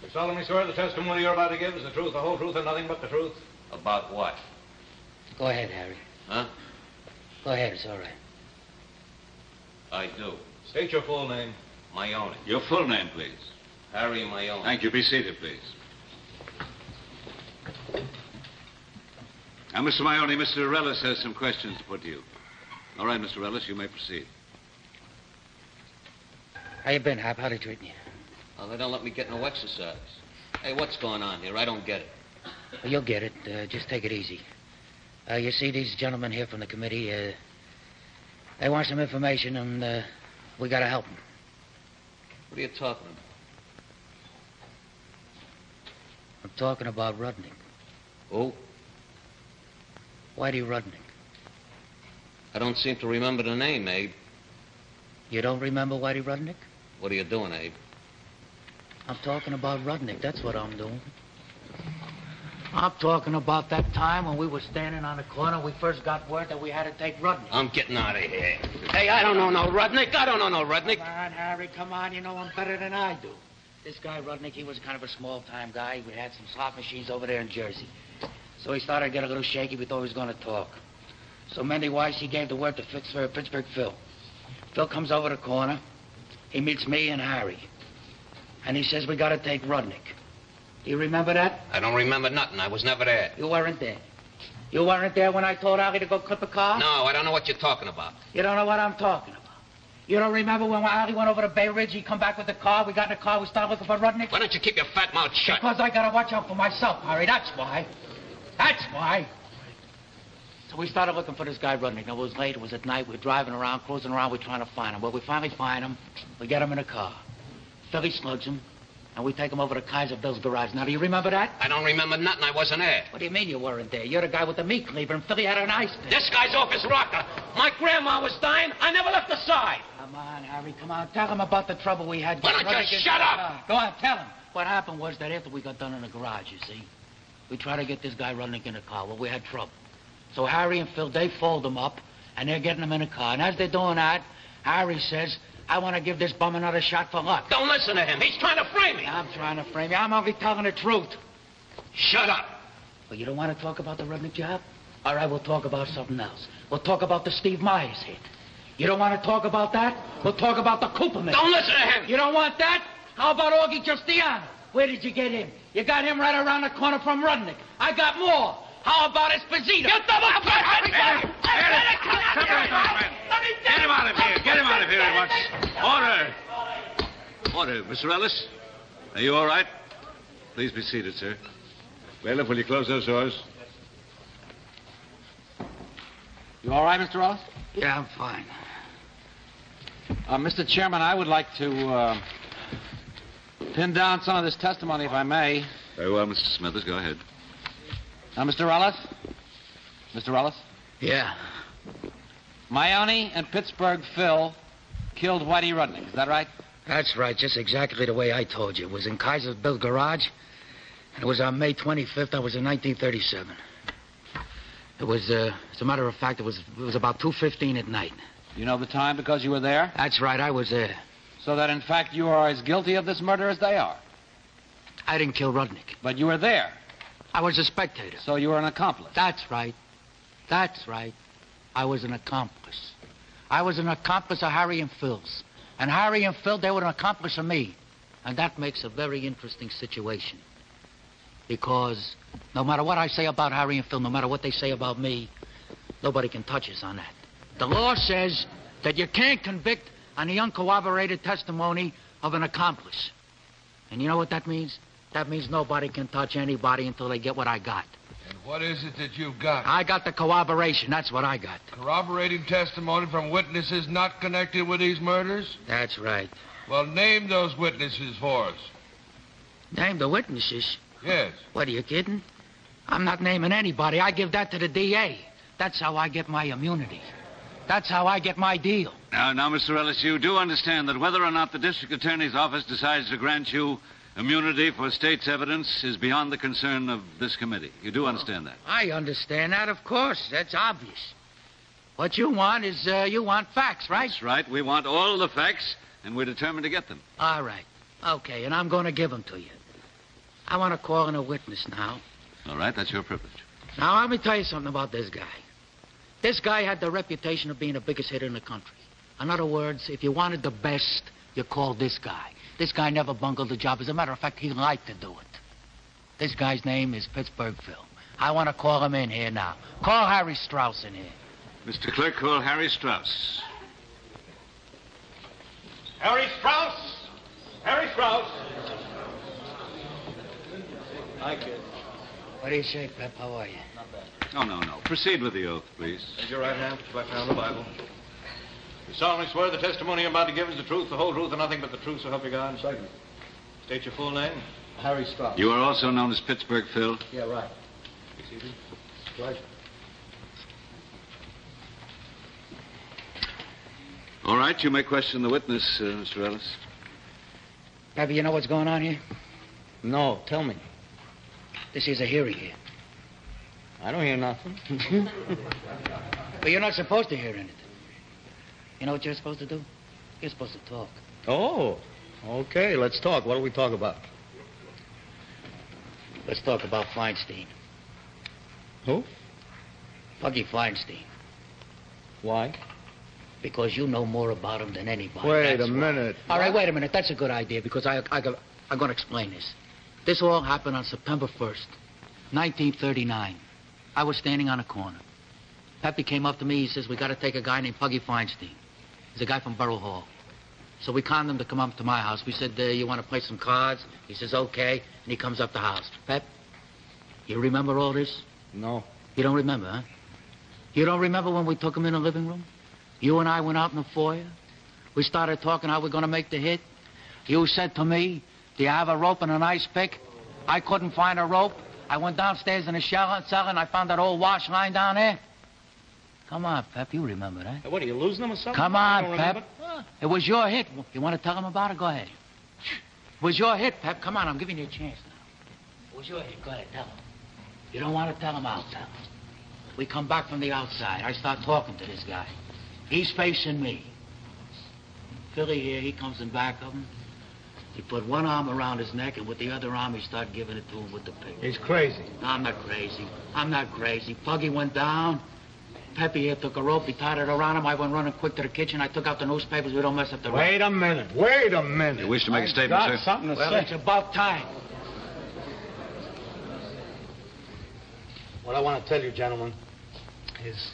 You solemnly swear the testimony you're about to give is the truth, the whole truth, and nothing but the truth? About what? Go ahead, Harry. Huh? Go ahead, it's all right. I do. State your full name. Maone. Your full name, please. Harry Maone. Thank you. Be seated, please. Now, Mr. Maone, Mr. Reles has some questions to put to you. All right, Mr. Reles, you may proceed. How you been, Hap? How they treating you? Well, they don't let me get no exercise. Hey, what's going on here? I don't get it. Well, you'll get it. Just take it easy. You see, these gentlemen here from the committee, they want some information, and we got to help them. What are you talking about? I'm talking about Rudnick. Who? Whitey Rudnick. I don't seem to remember the name, Abe. You don't remember Whitey Rudnick? What are you doing, Abe? I'm talking about Rudnick. That's what I'm doing. I'm talking about that time when we were standing on the corner. We first got word that we had to take Rudnick. I'm getting out of here. Hey, I don't know no Rudnick. I don't know no Rudnick. Come on, Harry. Come on. You know him better than I do. This guy, Rudnick, he was kind of a small-time guy. We had some slot machines over there in Jersey. So he started to get a little shaky. We thought he was going to talk. So Mendy Weiss, he gave the word to Pittsburgh Phil. Phil comes over the corner. He meets me and Harry. And he says, we got to take Rudnick. Do you remember that? I don't remember nothing. I was never there. You weren't there. You weren't there when I told Harry to go clip a car? No, I don't know what you're talking about. You don't know what I'm talking about. You don't remember when Harry went over to Bay Ridge, he come back with the car, we got in the car, we started looking for Rudnick? Why don't you keep your fat mouth shut? Because I gotta watch out for myself, Harry, that's why. That's why. So we started looking for this guy Rudnick. Now, it was late, it was at night, we were driving around, cruising around, we were trying to find him. Well, we finally find him, we get him in a car. Philly slugs him, and we take him over to Kaiser Bill's garage. Now, do you remember that? I don't remember nothing. I wasn't there. What do you mean you weren't there? You're the guy with the meat cleaver, and Philly had an ice pick. This guy's off his rocker. My grandma was dying. I never left the side. Come on, Harry, come on. Tell him about the trouble we had. Why don't you shut up? Go on, tell him. What happened was that after we got done in the garage, you see, we tried to get this guy Rudnick in the car. Well, we had trouble. So Harry and Phil, they fold him up, and they're getting him in the car. And as they're doing that, Harry says, I want to give this bum another shot for luck. Don't listen to him. He's trying to frame me. I'm trying to frame you. I'm only telling the truth. Shut up. Well, you don't want to talk about the Rudnick job? All right, we'll talk about something else. We'll talk about the Steve Myers hit. You don't want to talk about that? We'll talk about the Cooperman. Don't listen to him. You don't want that? How about Augie Giustiano? Where did you get him? You got him right around the corner from Rudnick. I got more. How about Esposito? Get the fuck out of here! Get him out of here. Get him out of here at once. Order. Order. Mr. Ellis, are you all right? Please be seated, sir. Bailiff, will you close those doors? You all right, Mr. Ellis? Yeah, I'm fine. Mr. Chairman, I would like to pin down some of this testimony, if I may. Very well, Mr. Smithers. Go ahead. Now, Mr. Ellis? Mr. Ellis? Yeah. Maione and Pittsburgh Phil killed Whitey Rudnick. Is that right? That's right, just exactly the way I told you. It was in Kaiser Bill's garage, and it was on May 25th. That was in 1937. It was, as a matter of fact, it was about 2:15 at night. You know the time because you were there? That's right, I was there. So that, in fact, you are as guilty of this murder as they are? I didn't kill Rudnick. But you were there? I was a spectator. So you were an accomplice? That's right. That's right. I was an accomplice. I was an accomplice of Harry and Phil's. And Harry and Phil, they were an accomplice of me. And that makes a very interesting situation. Because no matter what I say about Harry and Phil, no matter what they say about me, nobody can touch us on that. The law says that you can't convict on the uncorroborated testimony of an accomplice. And you know what that means? That means nobody can touch anybody until they get what I got. And what is it that you've got? I got the corroboration. That's what I got. Corroborating testimony from witnesses not connected with these murders? That's right. Well, name those witnesses for us. Name the witnesses? Yes. What, are you kidding? I'm not naming anybody. I give that to the DA. That's how I get my immunity. That's how I get my deal. Now, Mr. Ellis, you do understand that whether or not the district attorney's office decides to grant you immunity for state's evidence is beyond the concern of this committee. You do understand that? I understand that, of course. That's obvious. What you want is, you want facts, right? That's right. We want all the facts, and we're determined to get them. All right. Okay, and I'm going to give them to you. I want to call in a witness now. All right, that's your privilege. Now, let me tell you something about this guy. This guy had the reputation of being the biggest hitter in the country. In other words, if you wanted the best, you called this guy. This guy never bungled a job. As a matter of fact, he liked to do it. This guy's name is Pittsburgh Phil. I want to call him in here now. Call Harry Strauss in here. Mr. Clerk, call Harry Strauss. Harry Strauss! Harry Strauss! Hi, kid. What do you say, Pep? How are you? Oh, no. Proceed with the oath, please. Raise your right hand. Put your left hand on the Bible. You solemnly swear the testimony you're about to give is the truth, the whole truth, and nothing but the truth, so help you God. Second. State your full name. Harry Strauss. You are also known as Pittsburgh Phil. Yeah, right. Be seated. Pleasure. All right, you may question the witness, Mr. Ellis. Pappy, you know what's going on here? No, tell me. This is a hearing here. I don't hear nothing. But you're not supposed to hear anything. You know what you're supposed to do? You're supposed to talk. Oh. Okay, let's talk. What do we talk about? Let's talk about Feinstein. Who? Puggy Feinstein. Why? Because you know more about him than anybody. Wait That's a why. minute. All right, wait a minute. That's a good idea because I'm going to explain this. This all happened on September 1st, 1939. I was standing on a corner. Peppy came up to me. He says, we got to take a guy named Puggy Feinstein. He's a guy from Borough Hall. So we conned him to come up to my house. We said, you want to play some cards? He says, okay. And he comes up the house. Pep, you remember all this? No. You don't remember, huh? You don't remember when we took him in the living room? You and I went out in the foyer. We started talking how we're going to make the hit. You said to me, do you have a rope and an ice pick? I couldn't find a rope. I went downstairs in the cellar and I found that old wash line down there. Come on, Pep, you remember that. What, are you losing them or something? Come I on, don't Pep. remember. It was your hit. You want to tell him about it? Go ahead. It was your hit, Pep. Come on, I'm giving you a chance now. It was your hit. Go ahead, tell him. You don't want to tell him, I'll tell him. We come back from the outside. I start talking to this guy. He's facing me. Philly here, he comes in back of him. He put one arm around his neck, and with the other arm, he started giving it to him with the pick. He's crazy. I'm not crazy. I'm not crazy. Puggy went down. Peppy here took a rope. He tied it around him. I went running quick to the kitchen. I took out the newspapers. We don't mess up the rope. Wait a minute. You wish to make a statement, got sir? Something to Well, say. it's about time. What I want to tell you, gentlemen, is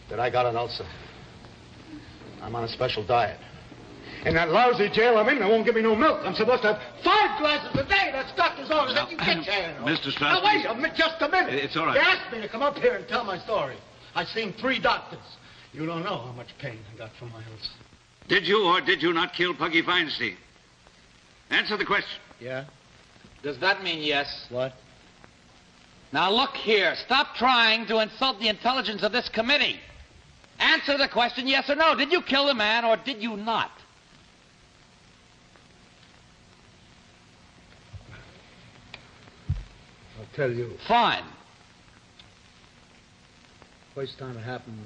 that I got an ulcer. I'm on a special diet. In that lousy jail I'm in, they won't give me no milk. I'm supposed to have 5 glasses a day. That's doctor's orders. You get your Mr. Strauss, Now, wait just a minute. It's all right. You asked me to come up here and tell my story. I've seen 3 doctors. You don't know how much pain I got from my ulcer. Did you or did you not kill Puggy Feinstein? Answer the question. Yeah? Does that mean yes? What? Now, look here. Stop trying to insult the intelligence of this committee. Answer the question, yes or no. Did you kill the man or did you not? I'll tell you. Fine. First time it happened,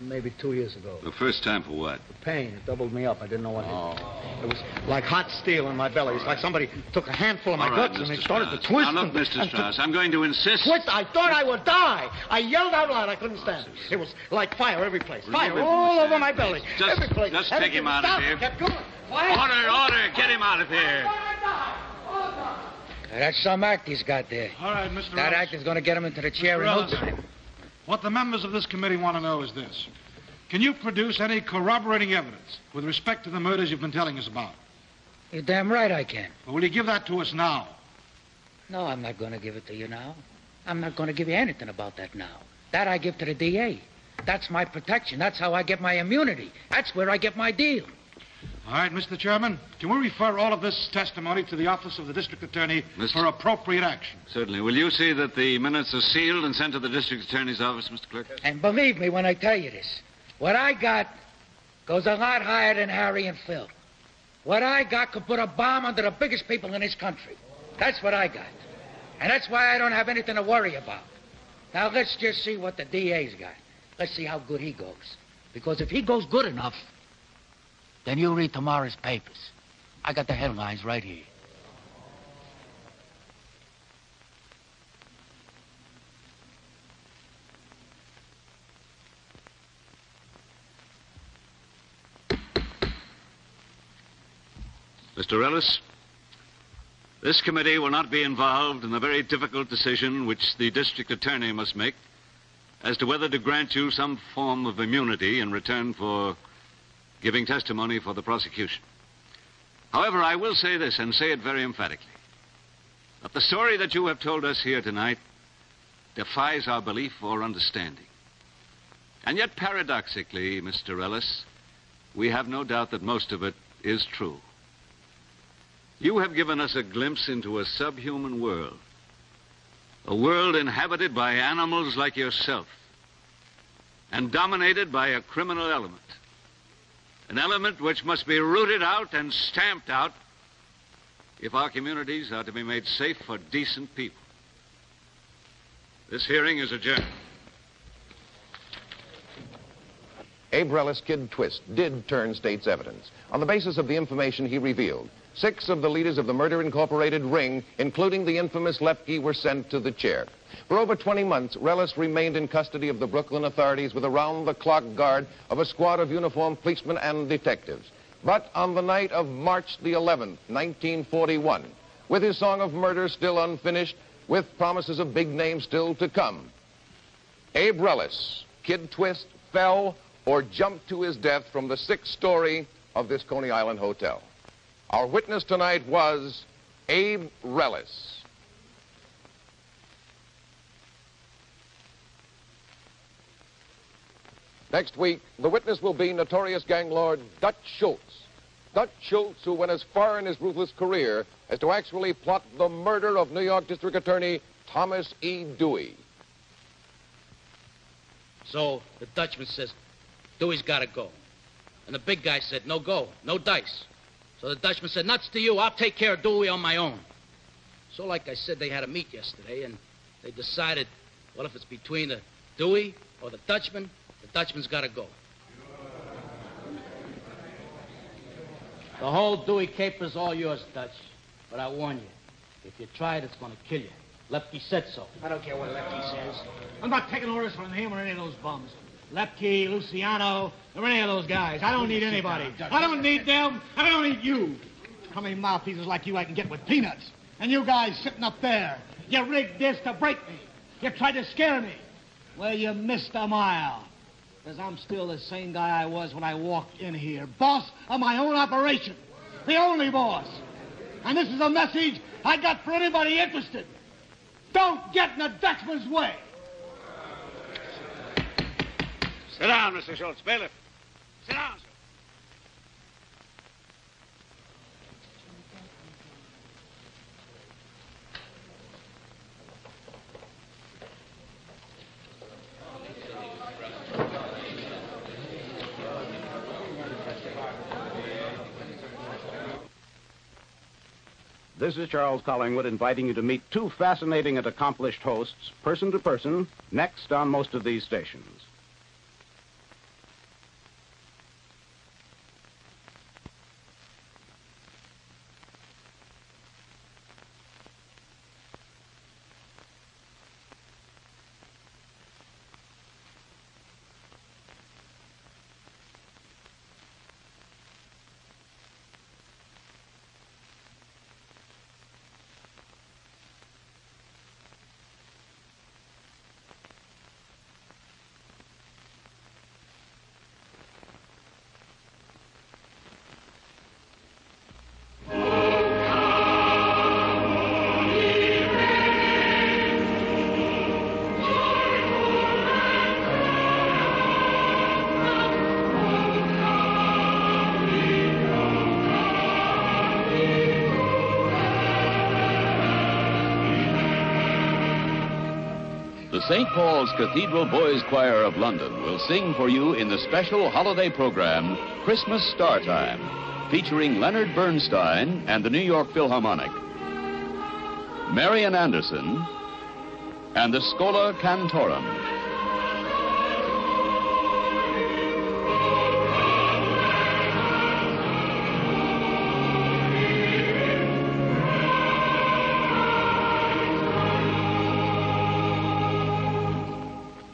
maybe 2 years ago. The first time for what? The pain, it doubled me up. I didn't know what hit me. It was like hot steel in my belly. It's like somebody took a handful of my All right, guts and Mr. they started Strauss. to twist Now, look, them. Mr. Strauss, I'm going to insist. Twist, I thought I would die. I yelled out loud. I couldn't stand it. It was like fire every place. Fire all over my belly. Every place. Just take him out of here. Kept going. Order, get him out of here. That's some act he's got there. All right, Mr. That Ellis. act is going to get him into the chair in no Ellis. time. What the members of this committee want to know is this. Can you produce any corroborating evidence with respect to the murders you've been telling us about? You're damn right I can. Well, will you give that to us now? No, I'm not going to give it to you now. I'm not going to give you anything about that now. That I give to the DA. That's my protection. That's how I get my immunity. That's where I get my deal. All right, Mr. Chairman, can we refer all of this testimony to the office of the district attorney for appropriate action? Certainly. Will you see that the minutes are sealed and sent to the district attorney's office, Mr. Clerk? And believe me when I tell you this, what I got goes a lot higher than Harry and Phil. What I got could put a bomb under the biggest people in this country. That's what I got. And that's why I don't have anything to worry about. Now, let's just see what the DA's got. Let's see how good he goes. Because if he goes good enough, then you read tomorrow's papers. I got the headlines right here. Mr. Ellis, this committee will not be involved in the very difficult decision which the district attorney must make as to whether to grant you some form of immunity in return for giving testimony for the prosecution. However, I will say this, and say it very emphatically, that the story that you have told us here tonight defies our belief or understanding. And yet, paradoxically, Mr. Ellis, we have no doubt that most of it is true. You have given us a glimpse into a subhuman world, a world inhabited by animals like yourself, and dominated by a criminal element. An element which must be rooted out and stamped out if our communities are to be made safe for decent people. This hearing is adjourned. Abe Reles, kidTwist, did turn state's evidence. On the basis of the information he revealed, 6 of the leaders of the Murder Incorporated ring, including the infamous Lepke, were sent to the chair. For over 20 months, Reles remained in custody of the Brooklyn authorities with around-the-clock guard of a squad of uniformed policemen and detectives. But on the night of March the 11th, 1941, with his song of murder still unfinished, with promises of big names still to come, Abe Reles, kidTwist, fell or jumped to his death from the 6th story of this Coney Island hotel. Our witness tonight was Abe Reles. Next week, the witness will be notorious gang lord Dutch Schultz. Dutch Schultz, who went as far in his ruthless career as to actually plot the murder of New York District Attorney Thomas E. Dewey. So the Dutchman says, Dewey's got to go. And the big guy said, no go, no dice. So the Dutchman said, nuts to you, I'll take care of Dewey on my own. So like I said, they had a meet yesterday, and they decided, well, if it's between the Dewey or the Dutchman's got to go. The whole Dewey caper's all yours, Dutch. But I warn you, if you try it, it's going to kill you. Lepke said so. I don't care what Lepke says. I'm not taking orders from him or any of those bums. Lepke, Luciano, or any of those guys. I don't need anybody. I don't need them, and I don't need you. How many mouthpieces like you I can get with peanuts? And you guys sitting up there, you rigged this to break me. You tried to scare me. Well, you missed a mile. Because I'm still the same guy I was when I walked in here. Boss of my own operation. The only boss. And this is a message I got for anybody interested. Don't get in the Dutchman's way. Sit down, Mr. Schultz. Bailiff. Sit down, sir. This is Charles Collingwood inviting you to meet 2 fascinating and accomplished hosts, person to person, next on most of these stations. The St. Paul's Cathedral Boys Choir of London will sing for you in the special holiday program, Christmas Star Time, featuring Leonard Bernstein and the New York Philharmonic, Marian Anderson, and the Schola Cantorum.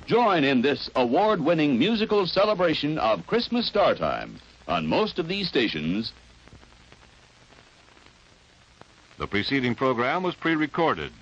Join in this award-winning musical celebration of Christmas Star Time on most of these stations. The preceding program was pre-recorded.